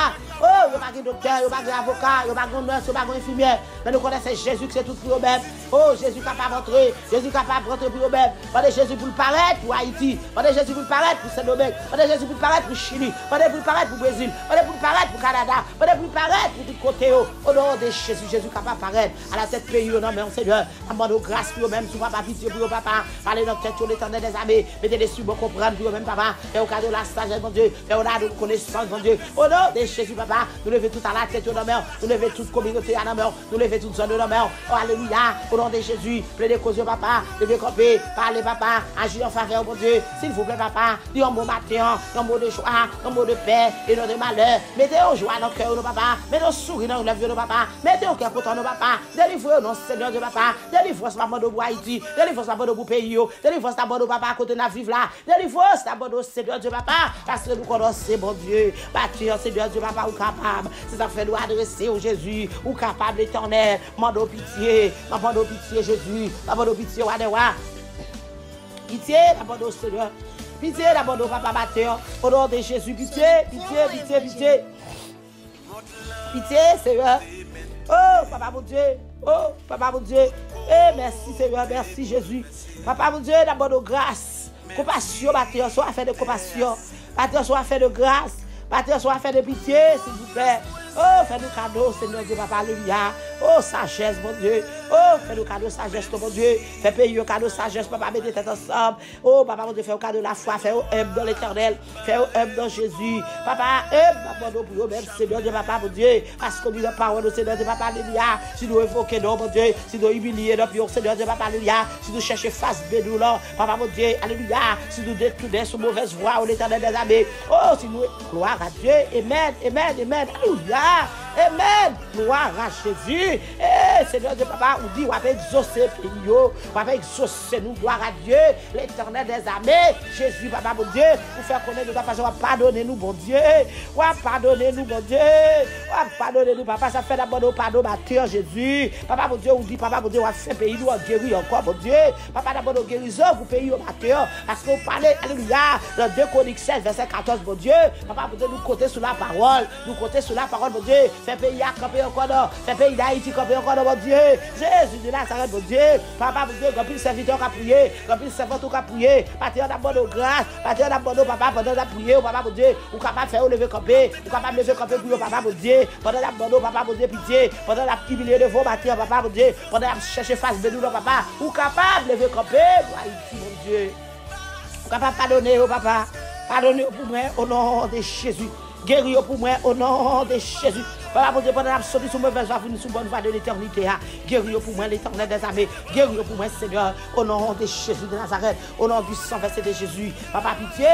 Oh, il n'y a pas de docteur, il n'y a pas d'avocat, il n'y a pas de nurse, il n'y a pas d'infirmière. Mais nous connaissons Jésus qui c'est tout pour eux-mêmes. Oh, Jésus capable d'entrer. Jésus capable d'entrer pour eux-mêmes. Pendant Jésus pour le paraître pour Haïti. Pendant Jésus pour le paraître pour Saint-Domingue. Pendant Jésus pour le paraître pour Chili. Pendant pour le paraître pour Brésil. Pendant pour le paraître pour Canada. Pendant pour le paraître pour tout côté. Au nom de Jésus, Jésus capable de paraître à la tête pays. Non, mais on Seigneur. Demande grâce pour eux-mêmes. Sous papa, pitié pour eux, papa. Parlez notre tête sur l'éternel des armées. Mettez-les sur pour comprendre pour eux-mêmes, papa. Fais au cadeau la sagesse, mon Dieu. Fais au cadeau de connaissance, mon Dieu. Au nom de Jésus, papa. Nous levons tout à la tête de nos mains. Nous levons toute communauté à nos mains. Nous levons toute zone de nos mains. Oh, alléluia. Au nom de Jésus. Plaidez cause, papa. Levez camper. Parlez, papa. Agis en faveur, mon Dieu. S'il vous plaît, papa. Dis un mot matin. Un mot de joie. Un mot de paix. Et non de malheur. Mettez au joie dans le cœur de nos papa. Mettez au sourire dans le lèvres de nos papa. Mettez au cœur content de nos papa. Délivrez-nous, non, Seigneur de papa. Délivrez-nous, maman de Haïti. Délivrez-nous, maman de pays. Délivrez-nous, maman de papa à côté de la vivre là. Délivrez-nous, maman de Seigneur de papa. Parce que nous connaissons, mon Dieu. Bâtir, Seigneur de papa, ou capable. C'est ça fait nous adresser au Jésus. Ou capable, l'éternel. Mande pitié. Mande pitié, Jésus. Mande pitié, Wadewa. Pitié, d'abord au Seigneur. Pitié, d'abord au papa batteur. Au nom de Jésus, pitié, pitié, pitié, pitié. Pitié, Seigneur. Oh, papa mon Dieu. Oh, papa mon Dieu. Eh, merci, Seigneur. Merci, Jésus. Papa mon Dieu, d'abord de grâce. Compassion, batteur, soit fait de compassion. Batteur, soit fait de grâce. Batteur, soit fait de pitié, s'il vous plaît. Oh, fais-nous cadeau, Seigneur Dieu, papa, alléluia. Oh, sagesse, mon Dieu. Oh, fais-nous cadeau, sagesse, mon Dieu. Fais payer un cadeau, sagesse, papa, mettez tête ensemble. Oh, papa, mon Dieu, fais un cadeau de la foi. Fais un œuvre dans l'éternel. Fais un œuvre dans Jésus. Papa, papa, nous prions même, Seigneur Dieu, papa, mon Dieu. Parce que nous, la parole, Seigneur Dieu, papa, alléluia. Si nous évoquons, non, mon Dieu. Si nous humilions, non, prions, Seigneur Dieu, papa, alléluia. Si nous cherchons face bénou, là, papa, mon Dieu, alléluia. Si nous détournons sur mauvaise voie, au l'éternel des armées. Oh, si nous, gloire à Dieu. Amen, amen, amen. Alléluia. Amen. Gloire à Jésus. Eh, Seigneur Dieu, papa, on dit, on va exaucer pays, on va exaucer nous, gloire à Dieu, l'éternel des armées. Jésus, papa, mon Dieu, pour faire connaître nous, papa, on va pardonner nous, bon Dieu. On va pardonner nous, bon Dieu. On va pardonner nous, papa, ça fait d'abord nos pardons, batteur, Jésus. Papa, mon Dieu, on dit, papa, mon Dieu, on va faire pays, nous, on guérit encore, mon Dieu. Papa, d'abord, nos guérisons pour pays, au batteur, parce qu'on parlait, alléluia, dans 2 Chroniques 16, verset 14, mon Dieu. Papa, mon Dieu, nous compter sur la parole, mon Dieu. Fais pays à camper encore, fais pays d'Haïti camper encore, mon Dieu. Jésus de Nazareth, mon Dieu. Papa, mon Dieu, quand il serviteur qui a prié, quand il servante qui a prié, partir d'abord de grâce, partir d'abord de papa, pendant la prière, papa, mon Dieu, ou capable de faire lever camper, ou capable de lever camper pour papa, mon Dieu, pendant d'abord de papa, mon Dieu, pitié, pendant la humilier de vos bâtir, papa, mon Dieu, pendant la chercher face de nous, papa, ou capable de lever camper pour Haïti, mon Dieu. Ou capable de pardonner, papa, pardonner pour moi au nom de Jésus. Guérir pour moi au nom de Jésus. Papa, mon Dieu, pendant la sortie sur mauvaise voie, venir sur bonne voie de l'éternité. Guérir pour moi l'éternel des armées. Guérir pour moi, Seigneur, au nom de Jésus de Nazareth. Au nom du sang versé de Jésus. Papa, pitié,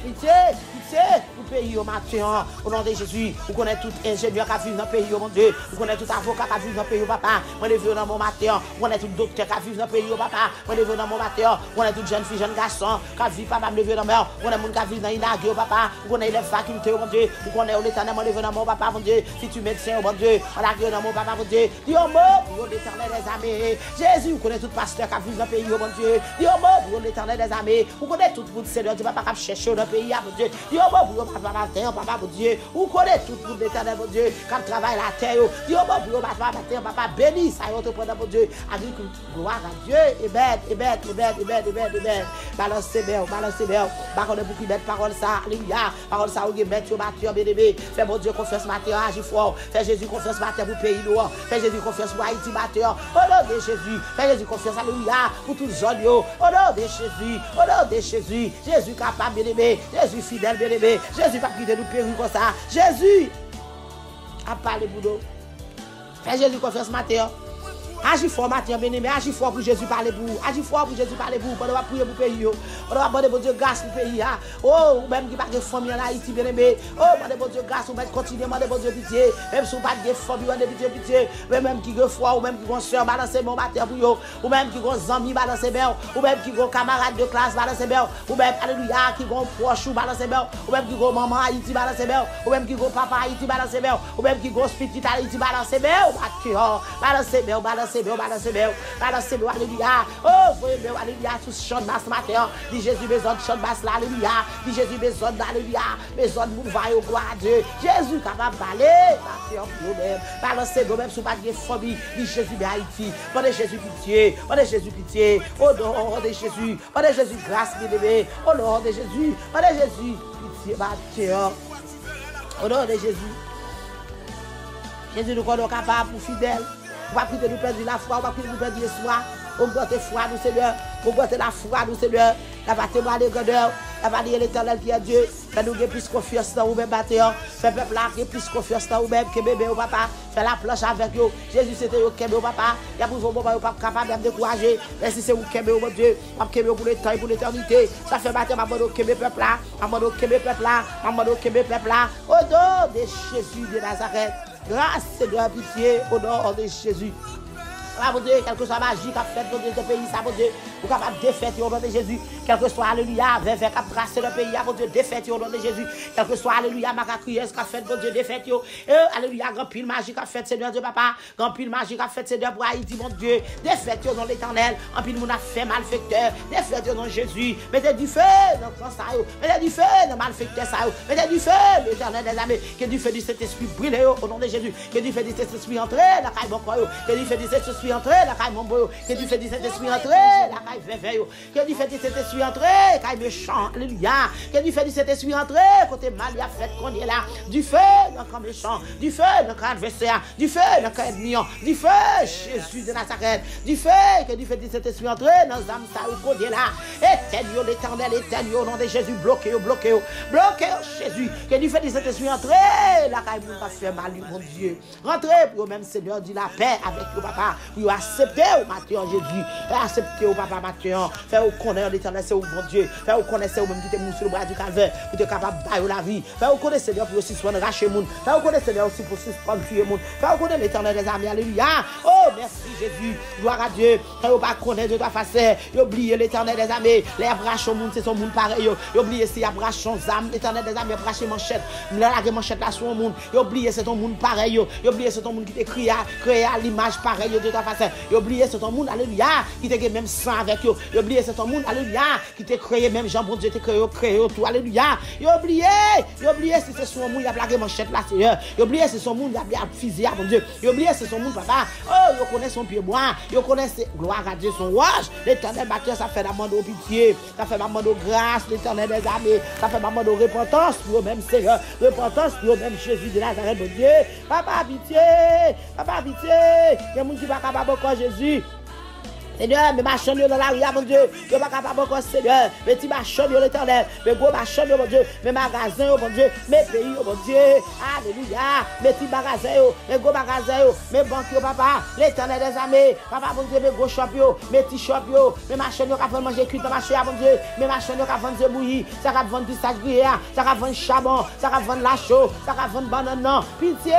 pitié, pitié. Pour pays au matin. Au nom de Jésus. Vous connaissez tout ingénieur qui vit dans le pays, mon Dieu. Vous connaissez tout avocat qui vit dans le pays, papa. Moi, je veux dans mon matin. Vous connaissez tout docteur qui vit dans le pays, papa. Moi, je veux dans mon matin. Vous connaissez toute jeune fille, jeune garçon qui vit, papa, me lever dans mer. Vous connaissez les gens qui vivent dans l'Inagé, papa. Vous connaissez les facultés, mon Dieu. Vous connaissez l'éternel, moi, je veux dans mon papa, mon Dieu. Si tu médecin, mon Dieu, on a guéri dans mon papa, mon Dieu. Dis un mot pour l'éternel des armées. Jésus, vous connaissez tout pasteur qui vit dans le pays, mon Dieu. Dis un mot pour l'éternel des armées. Vous connaissez tout le Seigneur, Dieu, papa, qui cherche dans le pays, mon Dieu. Dis un mot pour papa, papa, mon Dieu. Vous connaissez tout le l'éternel, mon Dieu, qui travaille la terre. Dis un mot pour papa, papa, béni, ça y est, mon Dieu. Agriculture, gloire à Dieu. Amen, amen, amen, amen, amen, amen. Balancez bien, balancez bien. Parole pour qui mettre parole ça, alléluia. Parole ça, vous mettez au matin, bien-aimé. Fais mon Dieu confiance, matin, agis fort. Fais Jésus confiance, matin, pour pays noir. Fais Jésus confiance pour Haïti, matin. Au nom de Jésus. Fais Jésus confiance, alléluia, pour tous les zones. Au nom de Jésus. Au nom de Jésus. Jésus capable, bien-aimé. Jésus fidèle, bien-aimé. Jésus pas quitter nous périr comme ça. Jésus a parlé pour nous. Fais Jésus confiance, matin. Agis fort, matin, bien-aimé. Agis fort pour Jésus parler pour vous. Agis fort pour Jésus parler pour vous. Pendant prier pour le pays. Pendant demander pour Dieu grâce pour le pays. Oh, même qui n'a pas de famille en Haïti, bien-aimé. Oh, demander pour Dieu grâce. Ou même continuer, demander pour Dieu pitié. Même si vous n'avez pas de famille, demander pour Dieu pitié. Même qui a foi, ou même qui a soeur, balancer mon matin pour vous. Ou même qui a amis, balancer bien. Ou même qui a camarade de classe, balancer bien. Ou même, alléluia, qui a proche, balancer bien. Ou même qui a maman Haïti, balancer bien. Ou même qui a papa Haïti, balancer bien. Ou même qui a petit Haïti, balancer bien. Balancer bien, balancer balancez-le, alléluia. Oh, voyez-le, alléluia, sous chant de basse matin. Dis Jésus, maison de chant de basse là, alléluia. Dis Jésus, maison d'alléluia. Maison de mouvement, au gloire à Dieu. Jésus, capable de parler. Balancez-le même sous pas de famille. Dis Jésus, de Haïti. Prenez Jésus, pitié. Prenez Jésus, pitié. Au nom de Jésus. Prenez Jésus, grâce, bien-aimé. Au nom de Jésus. Prenez Jésus, pitié, Mathieu. Au nom de Jésus. Jésus nous connaît capable pour fidèle. On va prier de nous perdre la foi, on va prier de nous perdre l'espoir. Augmentez foi, nous Seigneur. Augmentez la foi, nous Seigneur. La va témoigner grandeur. La va dire l'éternel qui est Dieu. Fais-nous plus confiance dans vous-même, bâtiment. Fais peuple là qui plus confiance dans vous-même, que bébé au papa. Fais la planche avec vous. Jésus, c'était au Kébé au papa. Il y a pour vos moments, pas capable de décourager. Mais si c'est vous Kébé au mon Dieu, vous Kébé pour le temps et pour l'éternité. Ça fait bâtiment, maman au Kébé peuple là. Maman au Kébé peuple là. Maman au Kébé peuple là. Au nom de Jésus de Nazareth. Grâce, Seigneur, pitié, au nom de Jésus. Ah, mon Dieu, quelle que soit la magie qu'a fait dans ce pays, ça, mon Dieu, vous capable de défaire au nom de Jésus. Quel que soit, alléluia, vers qu'a tracé le pays, mon Dieu, défaire au nom de Jésus. Quel que soit, alléluia, ma crière qu'a fait, mon Dieu, défaire. Alléluia, grand pile magie qu'a fait, Seigneur Dieu, papa. Grand pile magie qu'a fait, Seigneur, pour Haïti, mon Dieu. Défaire au nom de l'Éternel. En pile, mon a fait malfecteur. Défaire au nom de Jésus. Mettez du feu dans le ça, mettez du feu dans le malfecteur, ça, mettez du feu, l'Éternel des armées. Que du feu de cet esprit brûlé au nom de Jésus. Que du feu de cet esprit entrer, la caille, mon corps. Que du feu de cet esprit entrer, la caille, mon boyo. Que du feu de cet esprit entrer, la caille, véveille. Que du feu de cet esprit entrer, caille, méchant. Alléluia. Que du feu de cet esprit entrer, côté mal, il a fait qu'on est là. Du feu dans le camp méchant. Du feu dans le camp adversaire. Du feu dans le camp ennemi. Du feu, Jésus de Nazareth. Du feu, que du feu de cet esprit entrer dans les âmes, ça, qu'on est là. Éteignez l'Éternel, éteignez au nom de Jésus. Bloquez, Jésus. Que du feu de cet esprit entrer, la caille, vous pas faire mal, mon Dieu. Rentrez pour même Seigneur, dit la paix avec vous, papa. Pour accepter au Matthieu Jésus. Accepter au papa Matthieu. Faire au connaître l'Éternel, c'est au bon Dieu. Faire au connaître au même qui te mousse sur le bras du calvaire. Pour être capable de bailler la vie. Faire au connaître Seigneur pour aussi soigner racher monde. Faire au connaître Seigneur aussi pour suspendre tuer monde. Faire au connaître l'Éternel des armées. Alléluia. Oh, merci Jésus. Gloire à Dieu. Faire au pas connaître de ta façon. Oubliez l'Éternel des armées. Les brachons monde, c'est son monde pareil. Oubliez si y a brachons âmes. L'Éternel des armées, bracher manchette. La manchette là sur le monde. Oubliez c'est ton monde pareil. Oubliez c'est ton monde qui te créé à l'image pareille de ta façon. Oubliez c'est ton monde, alléluia, qui te même sang avec eux. Oubliez c'est ton monde, alléluia, qui te créé même Jean bon Dieu te créé tout, alléluia. Oubliez si c'est son monde, il y a blagué manchette là, Seigneur. Oubliez c'est son monde, il y a fusil, mon Dieu. Oubliez c'est son monde, papa. Oh, il connaît son pied bois, il connaît gloire à Dieu son roi. L'Éternel batteur, ça fait la main de pitié, ça fait la main de grâce, l'Éternel des armées, ça fait la main de repentance pour eux-mêmes, Seigneur. Repentance pour eux-mêmes, Jésus de Nazareth, mon Dieu. Papa, pitié. Papa, pitié. Il y a des gens qui ne sont pas capables encore, Jésus. Seigneur, mes machins dans la rue, mon Dieu. Je ne suis pas capable encore, Seigneur. Mes petits machins, l'Éternel. Mes gros machins, mon Dieu. Mes magasins, mon Dieu. Mes pays, mon Dieu. Alléluia. Mes petits magasins, mes gros magasins, mes banques, papa. L'Éternel des armées. Papa, mon Dieu, mes gros shops, mes petits shops, mes machins qui vont manger cuit dans ma chère, mon Dieu. Mes machins qui vont vendre bouillie. Ça va vendre du sac grillé. Ça va vendre charbon. Ça va vendre la chaux. Ça va vendre banane. Pitié.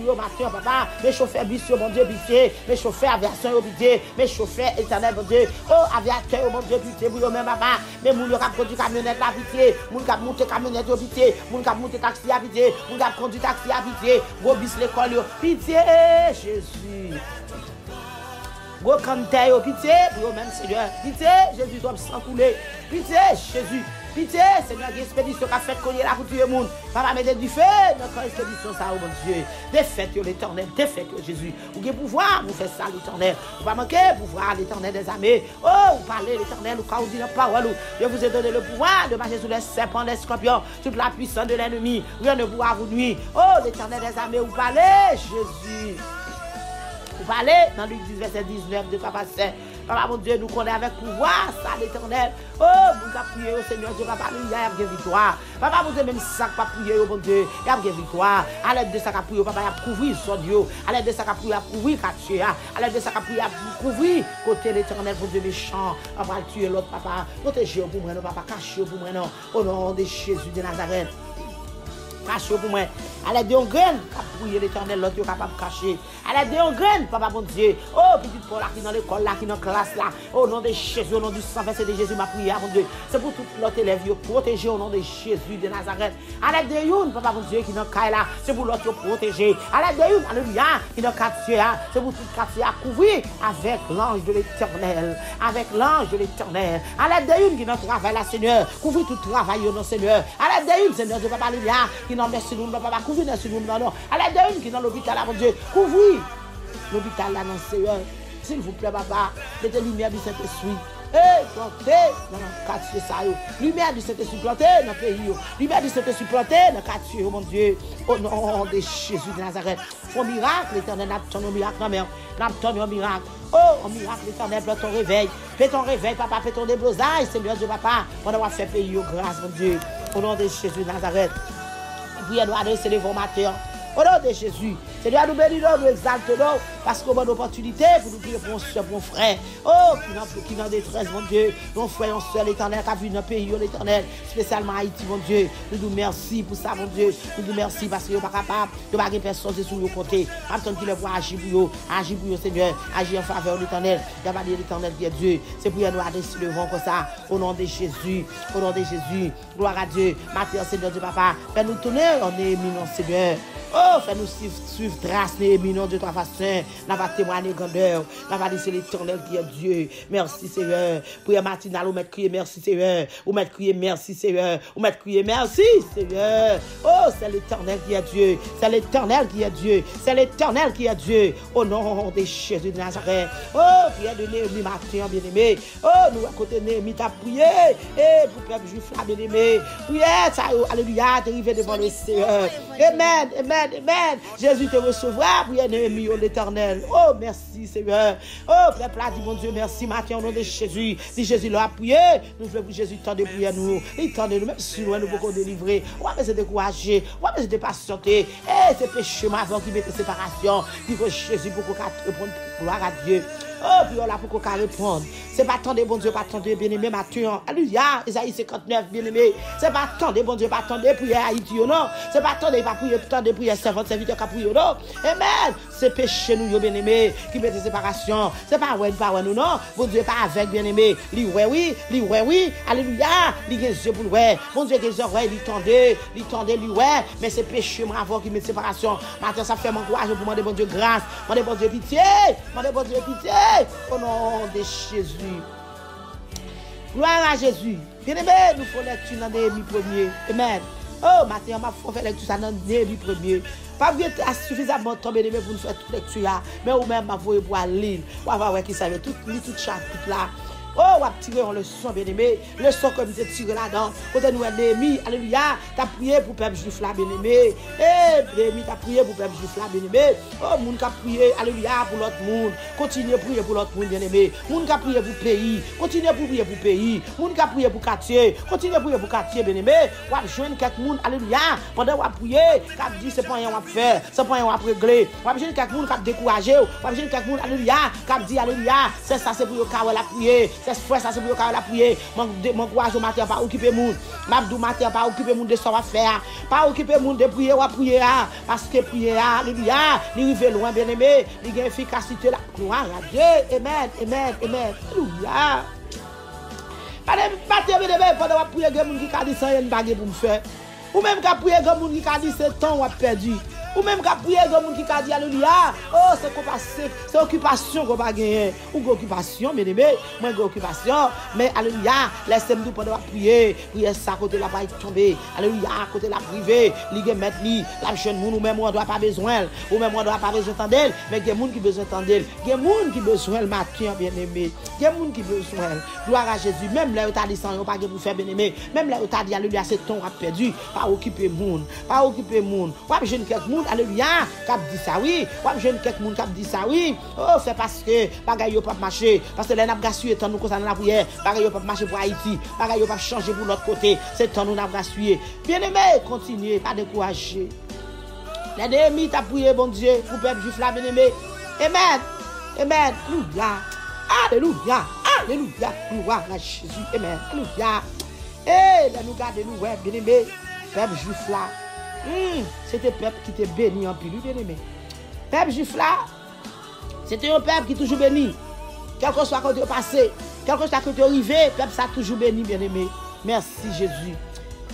Pour matin, papa. Mes chauffeurs bus, mon Dieu, pitié. Mes chauffeurs aviation, pitié. Mes chauffeurs Éternel, mon Dieu. Oh, aviateur, mon Dieu, pitié, pour eux-mêmes, papa. Mais moun qui conduit camionnette, la pitié. Moun qui monte camionnette, pitié. Moun qui monte taxi, à pitié. Moun qui conduit taxi, à pitié. Gros bis l'école, pitié, Jésus. Gros canter, pitié, pour eux-mêmes, Seigneur. Pitié, Jésus, doit s'en couler. Pitié, Jésus. Pitié, Seigneur, l'expédition qu'a fait qu'on est là pour tuer le monde. Papa, mettez du feu dans l'expédition, ça, oh mon Dieu. Défaites l'Éternel, défaites Jésus. Vous avez pouvoir, vous faites ça, l'Éternel. Vous ne pas manquer pouvoir, l'Éternel des armées. Oh, vous parlez, l'Éternel, vous dites la parole. Je vous ai donné le pouvoir de marcher sur les serpents, les scorpions, toute la puissance de l'ennemi. Rien ne pourra vous nuire. Oh, l'Éternel des armées, vous parlez, Jésus. Vous parlez dans Luc 10, verset 19 de Papa Saint. Papa, mon Dieu, nous connaissons avec pouvoir, ça, l'Éternel. Oh, vous avez prié au Seigneur Dieu, papa, il y a une victoire. Papa, mon Dieu, même si ça n'a pas prié, mon Dieu, il y a une victoire. À l'aide de ça qu'a prié, papa, il y a couvrir son Dieu. À l'aide de ça qu'a prié, il y a couvrir Katia. À l'aide de ça qu'a prié, il y a couvrir côté l'Éternel, pour Dieu méchant. On va tuer l'autre, papa. Protégez pour moi, non, papa, cachez pour moi, non. Au nom de Jésus de Nazareth. cacher pour moi. À l'aide d'un grain, cap prier l'Éternel, l'autre capable de cacher. À l'aide d'un grain, papa bon Dieu. Oh, petite Paul là qui dans l'école là, qui dans classe là. Au nom de Jésus, au nom du sang versé de Jésus, ma prière, mon Dieu. C'est pour tout l'autre élève, protéger au nom de Jésus de Nazareth. À l'aide de une, papa bon Dieu, qui dans caille là, c'est pour l'autre protéger. À l'aide de une, alléluia, qui dans quartier, c'est pour tout quartier à couvrir avec l'ange de l'Éternel. Avec l'ange de l'Éternel. À l'aide de une, qui dans travail là, Seigneur, couvrir tout travail, non, Seigneur. À l'aide de une, Seigneur, Dieu, papa, alléluia, qui dans les cellules, papa, couvrir les cellules, non. À l'aide de une, qui dans l'hôpital là, mon Dieu, couvrir l'hôpital là, non, Seigneur. S'il vous plaît, papa, mettez lumière du Saint-Esprit. Plantez dans le quartier ça. Lumière du Saint-Esprit plantée dans le pays. Lumière du Saint-Esprit plantée dans le quartier, mon Dieu. Au nom de Jésus de Nazareth. Fais un miracle, l'Éternel, n'attend un miracle, non, mais n'attend un miracle. Oh, un miracle, l'Éternel, fais ton réveil. Fais ton réveil, papa, fais ton déblousage, Seigneur Dieu, papa. On doit faire pays, grâce, mon Dieu. Au nom de Jésus de Nazareth. Priez nous adresser les formateurs. Au nom de Jésus, Seigneur, nous bénissons, nous exaltons, parce qu'on a une opportunité pour nous prier pour un soeur, pour un frère. Oh, qui n'a détresse, mon Dieu. Nos frères, nos soeurs, l'Éternel, qui a vu notre pays, l'Éternel, spécialement Haïti, mon Dieu. Nous nous merci pour ça, mon Dieu. Nous nous merci parce que nous ne sommes pas capables de ne pas personne sur le côté. Attends qu'il le voit agir pour vous, Seigneur, agir en faveur de l'Éternel. Il n'y a pas de l'Éternel qui est Dieu. C'est pour nous adresser le vent comme ça, au nom de Jésus, au nom de Jésus. Gloire à Dieu. Matin, Seigneur Dieu, papa, fais-nous tourner en éminent, Seigneur. Oh, fais-nous suivre trace, éminent de ta façon. N'a pas témoigné grandeur. N'a pas laissé l'Éternel qui est Dieu. Merci, Seigneur. Prière matinale, ou mettre crier merci, Seigneur. Ou mettre crier merci, Seigneur. Ou mettre crier merci, Seigneur. Oh, c'est l'Éternel qui est Dieu. C'est l'Éternel qui est Dieu. C'est l'Éternel qui est Dieu. Au nom de Jésus de Nazareth. Oh, prière de Néhémie matin, bien-aimé. Oh, nous à côté de Néhémie, t'as prié. Et pour peuple juif, bien-aimé. Prière, ça, alléluia, t'es devant le Seigneur. Amen, amen. Amen. Jésus te recevra, prière Néhémie, l'Éternel. Oh, merci, Seigneur. Oh, peuple a dit, mon Dieu, merci, matin, au nom de Jésus. Si Jésus l'a prié, nous voulons que Jésus tende prier nous. Il tende nous, même si loin, nous pouvons délivrer. On va se décourager. On va se dépatienter. Et c'est péché, avant qui mette séparation. Il faut Jésus pour qu'on répondre, gloire à Dieu. Oh, puis on l'a pour qu'on répondre. C'est pas attendre, bon Dieu, pas attendre, bien-aimé, matin. Alléluia, Isaïe 59, bien-aimé. C'est pas attendre, bon Dieu, pas attendre, prier Haïti, non. C'est pas attendre, pas prier, attendre, prier, serviteur, qui prier, non. Amen. C'est péché, nous, bien-aimé, qui met séparation. C'est pas ouais, nous, non. Bon Dieu, pas avec, bien-aimé. Li ouais, oui. Alléluia. Li gen yeux pour ouais. Bon Dieu, gen oreilles, li tendait, li ouais. Mais c'est péché, avant qui met séparation. Maintenant, ça fait mon courage pour demander, bon Dieu, grâce. Demander, bon Dieu, pitié. Demander, bon Dieu, pitié. Au nom de Jésus. Gloire à Jésus. Bien-aimé, nous faisons lecture dans Néhémie 1er. Amen. Oh, maintenant, on va faire lecture dans Néhémie 1er. Pas suffisamment tomber de pour nous faire toute lecture. Mais ou même, m'avouer pour aller. On va voir qui ça veut tout chapitre là. Oh, on va tirer en leçon, bien-aimé. Leçon comme tu tires là-dedans. Côté nous, Néhémie, alléluia. Tu as prié pour le peuple juif là, bien-aimé. Néhémie, tu as prié pour le peuple juif là, bien-aimé. Oh, moun qui a prié, alléluia, pour l'autre monde. Continue à prier pour l'autre monde, bien-aimé. Moun qui a prié pour le pays. Continue à prier pour le pays. Moun qui a prié pour le quartier. Continue à prier pour le quartier, bien-aimé. On va joindre quelques monde, alléluia. Pendant qu'on va prier, qu'on dit, c'est pas rien qu'on va faire. C'est pas rien qu'on va régler. On va joindre quelques monde qui a découragé. On va joindre quelques monde, alléluia, qui dit, alléluia. C'est ça, c'est pour le cas où la prier. C'est ça, c'est pour la prier. Mon courage au matin, pas occuper moun. M'abdou matin, pas occuper moun de ça va faire. Pas occuper moun de prier ou prier. Parce que prier, alléluia, il arrive loin, bien aimé. Il a efficacité, la gloire à Dieu. Amen, amen, amen. Alléluia. Pas de pendant que prier, il y a des gens qui ont dit ça, il y a une bague pour me faire. Ou même quand prier, il y a des gens qui ont dit c'est temps, on a perdu. Ou même quand prier, il y a des gens qui ont dit alléluia. Oh, c'est occupation qu'on va gagner. Ou occupation, bien aimé. Moi, j'ai occupation. Mais alléluia, laissez-moi pendant la prier. Prier ça, côté la va tomber. Alléluia, côté la privé. Ligue mettre li. La jeune moun, ou même on doit pas besoin. Ou même on doit pas besoin d'entendre. Mais il y a des gens qui besoin d'entendre. Il y a des gens qui besoin le matin, bien aimé. Il y a des gens qui besoin. Gloire à Jésus. Même là, où tu as dit ça, on pas pour faire bien aimé. Même là, où tu as dit alléluia, c'est ton a perdu. Pas occuper moun. Pas occuper moun. Ouais, jeune quelques moun. Alléluia, cap dit ça oui. Ouais, jeune quelques moun cap dit ça oui. Oh, c'est parce que bagay yo pas marcher, parce que les n'a gassué tant nous concernant la prière, bagay yo pas marcher pour Haïti, bagay yo pas changer pour l'autre côté, c'est tant nous n'a gassué. Bien-aimé, continuez, pas décourager. Les Néhémie t'a prié bon Dieu pour peuple juif là, bien-aimé. Amen. Amen. Alléluia. Alléluia. Alléluia. Gloire à Jésus. Amen. Alléluia. Et là nous gardons nous ouais, bien-aimé, peuple juif là. C'était peuple qui était béni en pile, bien aimé. Peuple juif là, c'était un peuple qui toujours béni. Quel que soit quand tu es passé, quel que soit quand tu es arrivé, peuple ça toujours béni, bien aimé. Merci Jésus.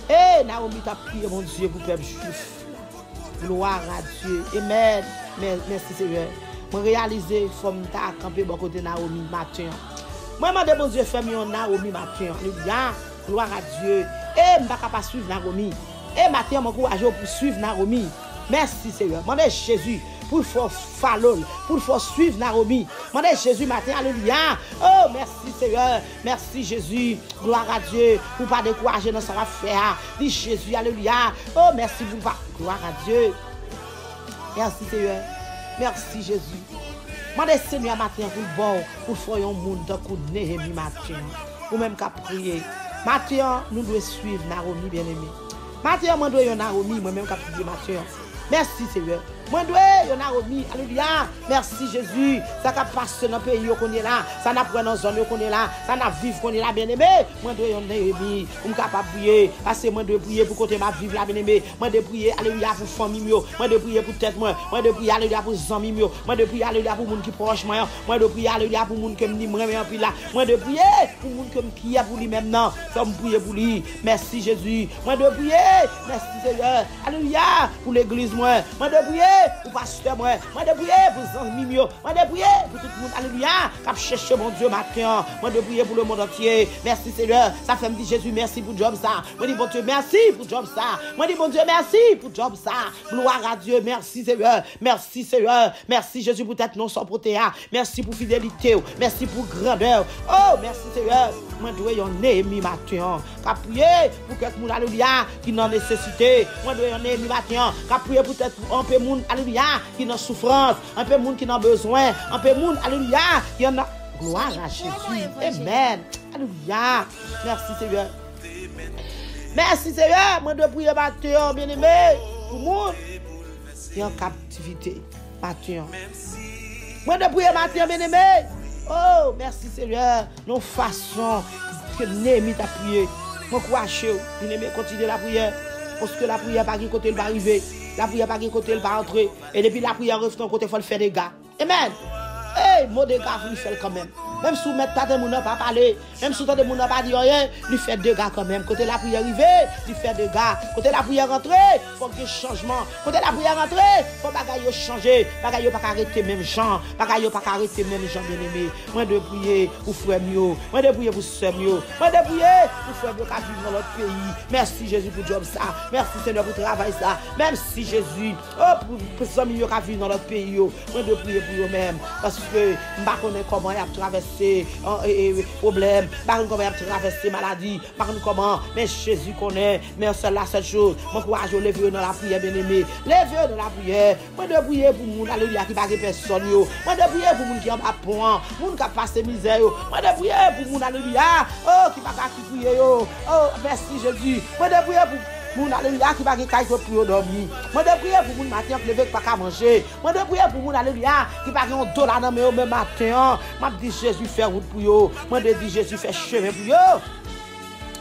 Et Naomi t'a prié, mon Dieu, pour peuple juif. Gloire à Dieu. Amen. Merci Seigneur. Je réalise comme tu as campé bon côté Naomi matin. Moi, je demande bon Dieu, fais moi Naomi matin. Alléluia. Gloire à Dieu. Et je ne vais pas suivre Naomi. Et matin, je courage pour suivre Naomi. Merci Seigneur. Je demande Jésus pour faire follow, pour faire suivre Naomi. Je demande Jésus matin. Alléluia. Oh, merci Seigneur. Merci Jésus. Gloire à Dieu. Pour ne pas décourager dans ce qu'on va faire. Dis Jésus. Alléluia. Oh, merci pour pas. Gloire à Dieu. Merci Seigneur. Merci Jésus. Je demande Seigneur matin pour le bon, pour faire un monde dans le Néhémie matin. Ou même qu'à prier. Matin, nous devons suivre Naomi bien-aimé. Matin, moi, je dois Naomi, moi-même qu'à prier matin. Merci Seigneur. Moi, je dois Naomi. Alléluia. Merci Jésus. Ça qui passe dans le pays qu'on est là. Ça n'a pas dans la zone qu'on est là. Ça n'a vivre qu'on est là, bien-aimé. Moi, je dois Naomi. Je suis capable de prier. Parce que moi, je dois prier pour côté ma vivre là, bien-aimé. Moi, je dois prier, alléluia, pour famille. Moi, je dois prier pour tête. Moi, je dois prier, alléluia, pour amis. Moi, je dois prier, alléluia, pour les gens qui proche. Moi, je dois prier, alléluia, pour les gens qui me disent, moi, je dois prier pour les gens qui pour lui même. Non, comme prier pour lui. Merci Jésus. Moi, je dois prier. Merci Seigneur. Alléluia, pour l'église. Moi, je dois prier pour pasteur. Moi, je dois prier pour les amis. Moi, je dois prier pour tout le monde. Alléluia, qui a cherché mon Dieu matin. Moi, je dois prier pour le monde entier. Merci Seigneur. Ça fait me dire Jésus, merci pour job ça. Moi, je dis bon Dieu, merci pour job ça. Moi, je dis bon Dieu, merci pour job ça. Gloire à Dieu. Merci Seigneur. Merci Seigneur. Merci Jésus pour tête non sans protéa. Merci pour fidélité. Merci pour grandeur. Oh, merci Seigneur. Moi, je dois y en Néhémie matin. Qui a prié pour quelqu'un, alléluia, qui n'a nécessité. Moi, je dois y en Néhémie matin. Qui a prié pour peut-être un peu de monde, alléluia, qui n'a souffrance. Un peu de monde qui n'a besoin. Un peu de monde, alléluia, qui en a. Gloire à Jésus. Amen. Alléluia. Merci Seigneur. Merci Seigneur. Moi, je dois prier matin, bien-aimé. Pour le monde qui est en captivité. Matin. Moi, je dois prier matin, bien-aimé. Oh, merci Seigneur. Nos façons que Néhémie t'a prié. Moi, courage, bien-aimé, continuez la prière. Parce que la prière, par quel côté elle va arriver. La prière, par quel côté elle va entrer. Et depuis la prière, reste ton côté, il faut le faire des gars. Amen. Hey, mot des gars, vous le faites quand même. Même si vous mettez pas de monde pas parler, même si vous ne monde pas dire rien, lui fait deux gars quand même. Côté la prière arriver, lui fait deux gars. Côté la prière rentrer, faut qu'il y ait changement. Côté la prière rentrer, faut bagaille changer. Bagaille pas arrêter même gens, bagaille pas arrêter même gens bien-aimés. Moi de prier pour frère mieux, moi de prier pour sœur mieux, moi de prier pour frère mieux qui vivent dans notre pays. Merci Jésus pour job ça. Merci Seigneur pour travail ça. Merci Jésus. Oh pour ceux mieux qui vivent dans notre pays. Moi de prier pour eux même parce que je ne connais pas comment ils ont traversé problème, par comment il a traversé maladie, par comment, mais Jésus connaît, mais c'est la seule chose, mon courage, levez dans la prière, bien-aimé, levez dans la prière, moi de prier pour moun, alléluia, qui pas personne, moi de prier pour moun qui en a point, moun qui a passé misère, moi de prier pour moun, alléluia, oh, qui pas qui prier, oh, merci Jésus, moi de prier pour moun alléluia qui va gagner pour dormir. Moi de prier pour moun matin qui lever pas qu'à manger. Moi de prier pour moun alléluia qui va gagner $1 dans mes même matin. Moi dit Jésus fait route pour yo. Moi de dit Jésus fait chemin pour yo.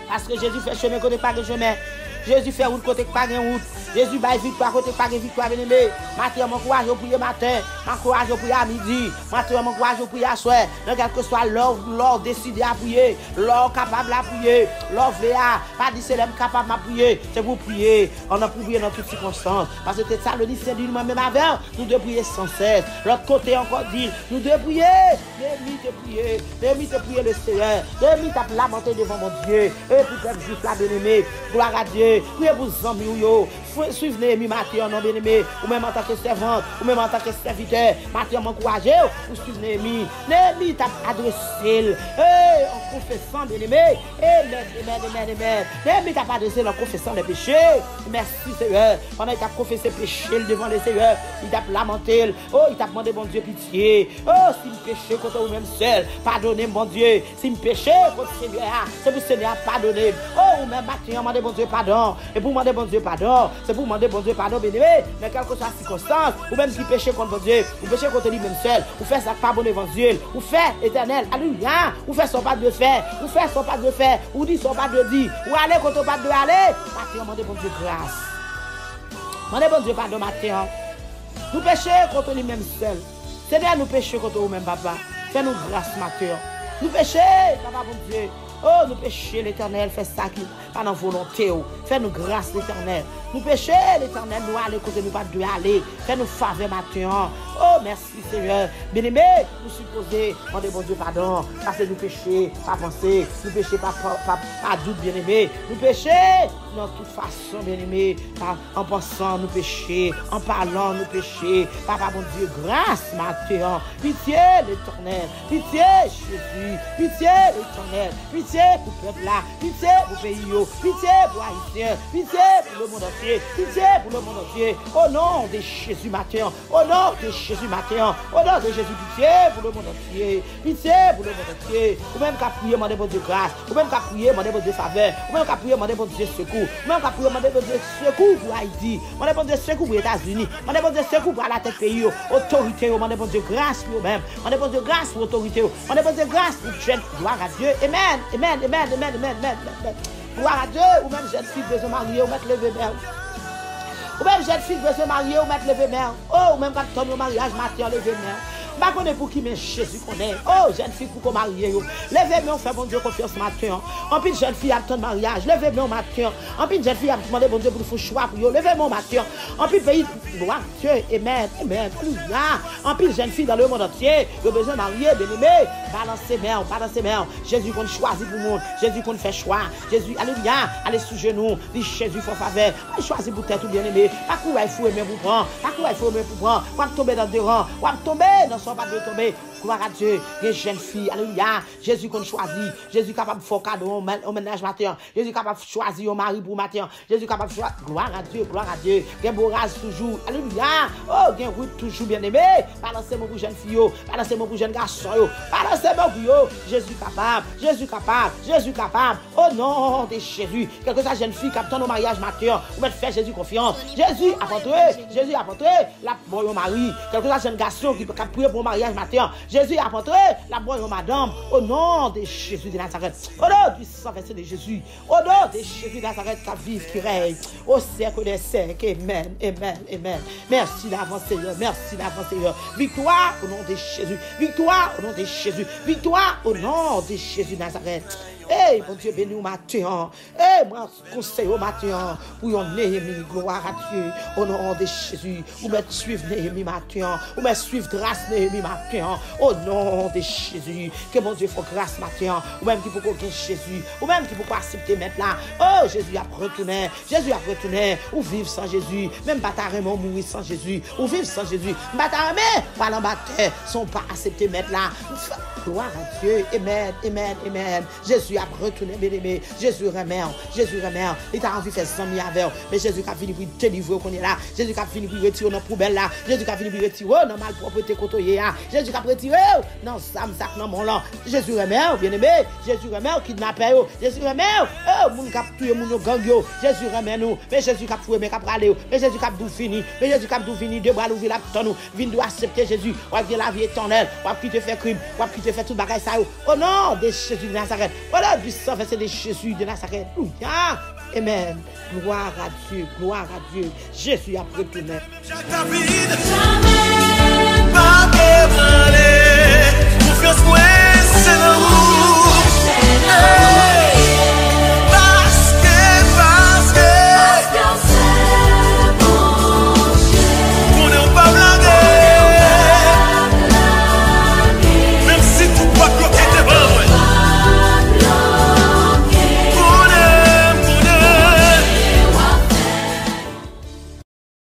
Parce que Jésus fait chemin côté pas de chemin. Jésus fait route côté pas de route. Jésus baille victoire côté pas de victoire bien-aimé. Matin mon courage pour prier matin, mon courage pour prier à midi, matin mon courage pour prier à soir. Dans quel que soit l'heure décidé à prier, l'heure capable à prier, l'heure véa, pas dit c'est l'homme capable à prier, c'est pour prier. On a prié dans toutes circonstances parce que c'est ça le dit c'est dit même avant, nous devons prier sans cesse. L'autre côté encore dit, nous devons prier, Néhémie te prier le Seigneur, Néhémie t'a lamenté devant mon Dieu. Et pour peuple juif là bien-aimé, gloire à Dieu, priez pour amis yo. Suivre Néhémie matin, non bien-aimé, ou même en tant que servante, ou même en tant que serviteur, matin m'encourager pour suivre Néhémie. Néhémie t'a adressé, en confessant bien-aimé, amen. Néhémie t'a adressé en confessant les péchés. Merci Seigneur. Pendant qu'il t'a confessé péché devant le Seigneur, il t'a lamenté, oh, il t'a demandé mon Dieu pitié. Oh, si me péché contre vous-même seul, pardonnez mon Dieu. Si me péché contre le Seigneur, c'est pour le Seigneur pardonner. Oh, ou même matin, demandez mon Dieu pardon. Et pour demander bon Dieu pardon, c'est pour demander bon Dieu pardon, bien-aimé. Mais quelle que soit la circonstance, ou même qui péché contre bon Dieu, ou péché contre lui-même seul, ou fait ça pas bon évangile, ou fait éternel, alléluia, ou fait son pas de faire, ou fait son pas de faire, ou dit son pas de dire, ou aller contre pas de aller, matin, demandez bon Dieu grâce. Mandez bon Dieu pardon matin. Nous péchons contre lui-même seul. Seigneur, nous péchons contre nous-mêmes, papa. Fais-nous grâce matin. Nous péchons, papa bon Dieu. Oh, nous péchons, l'Éternel, fais ça qui pas dans volonté. Fais-nous grâce, l'Éternel. Nous péchons, l'Éternel, nous aller côté nous pas de aller. Fais-nous faveur matin. Oh, merci, Seigneur. Bien-aimé, nous supposons, demandez bon Dieu pardon, parce que nous péchons, pas penser, nous péchons, pas doute, bien-aimé. Nous péchons, de toute façon, bien-aimé, en pensant, nous péchons, en parlant, nous péchons. Papa, bon Dieu, grâce matin. Pitié, l'Éternel. Pitié, Jésus. Pitié, l'Éternel. Pitié pour le peuple là. Pitié pour le pays. Pitié pour Haïtien. Pitié pour le monde entier. Pitié pour le monde entier. Au nom de Jésus matin. Au nom de Jésus matin. Au nom de Jésus, pitié pour le monde entier. Pitié pour le monde entier. Ou même qu'à prier, demander bon Dieu grâce. Ou même qu'à prier, demander bon Dieu faveur. Ou même qu'à prier, demander bon Dieu secours. Ou même qu'à prier, demander bon Dieu secours pour Haïti. Demander bon Dieu secours pour les États-Unis. Demander bon Dieu secours pour la tête pays. Autorité, demander bon Dieu grâce pour eux-mêmes. Demander bon Dieu grâce pour l'autorité. Demander bon Dieu grâce pour jeune. Gloire à Dieu. Amen. Amen. Amen. Amen. Amen. Amen. Gloire à Dieu. Ou même jeune fille besoin de marier ou mettre lever mère. Ou même jeune fille besoin de marier ou mettre lever mère. Oh, ou même quand ton mariage matin lever mère. Je ne sais pas pour qui mais Jésus connaît. Oh, jeune fille pour qu'on marie. Levez-moi, on fait bon Dieu confiance matin. En plus, jeune fille attend le mariage. Levez-moi matin. En plus, jeune fille a demandé bon Dieu pour faire choix pour vous. Levez-moi matin. En plus, pays, gloire Dieu. Amen. Amen. Alléluia. En plus, jeune fille dans le monde entier, il a besoin de marier, bien-aimé. Balancez main. Jésus qu'on choisit pour le monde. Jésus qu'on fait choix. Jésus, alléluia. Allez sous genoux. Dit Jésus, faut faveur. Choisis pour tête ou bien-aimé. Pas quoi il faut aimer pour prendre. Pas quoi il faut aimer pour prendre. Ou tomber dans des rangs. Ou tomber dans son pas de tomber. Gloire à Dieu. Les jeunes filles. Alléluia. Jésus qu'on choisit. Jésus capable de faire cadeau au ménage matin. Jésus capable de choisir un mari pour matin. Jésus capable de choisir. Gloire à Dieu. Gloire à Dieu. Gen bourrage toujours. Alléluia. Oh, gen route toujours bien aimé. Balancez-moi pour jeune fille. Balancez-moi pour jeune garçon. Balancez-moi pour yo. Jésus capable. Jésus capable. Jésus capable. Au nom de Jésus. Quelque chose jeune fille qui attend au mariage matin. Vous mettez faire Jésus confiance. Jésus apporté. Jésus apporté. La bonne mari. Quelque chose jeune garçon qui a prié pour le mariage matin. Jésus apporté. La bonne madame. Au nom de Jésus de Nazareth. Au nom du sang versé de Jésus. Au nom de Jésus de Nazareth qui vive, qui règne. Au cercle des cercles. Amen. Amen. Amen. Merci d'avance, Seigneur. Merci d'avance, Seigneur. Victoire au nom de Jésus. Victoire au nom de Jésus. Victoire au nom de Jésus de Nazareth. Eh, mon Dieu, bénis au matin. Eh, moi, conseille au matin pour yon Néhémie, gloire à Dieu, au nom de Jésus. Ou mettre suivre Néhémie matin. Ou mettre suivre grâce Néhémie matin. Au nom de Jésus. Que mon Dieu fasse grâce matin. Ou même qui peut gagner Jésus. Ou même qui peut pas accepter maintenant. Oh, Jésus a retourné. Jésus a retourné. Ou vivre sans Jésus. Même bataille, mourir sans Jésus. Ou vivre sans Jésus. Bataille, pas l'embatteur. Sont pas acceptés maintenant. Gloire à Dieu. Amen. Amen. Amen. Jésus a retourné, bien-aimé. Jésus remet. Jésus remet. Il t'a envie de faire 100 000 avec. Mais Jésus a fini pour te livrer qu'on est là. Jésus a fini pour retirer dans la poubelle là. Jésus a fini pour retirer dans la malpropreté côtoyée là. Jésus a retiré dans Sam sac dans mon là. Jésus remet, bien-aimé. Jésus remet, kidnappé. Jésus remet. Oh, moun k'ap tué moun gang yo. Jésus remet nous. Mais Jésus a foué mais k'ap rale. Mais Jésus a tout fini. Mais Jésus a tout fini. Deux bras ouverts la tonne nous. Vinn doit accepter Jésus. Ou bien la vie éternelle. Ou qui te fait crime. Ou qui te fait tout bagage ça. Au nom de Jésus de Nazareth. Voilà du sang versé de Jésus de Nazareth. Alléluia. Amen. Gloire à Dieu. Gloire à Dieu. Jésus a retourné.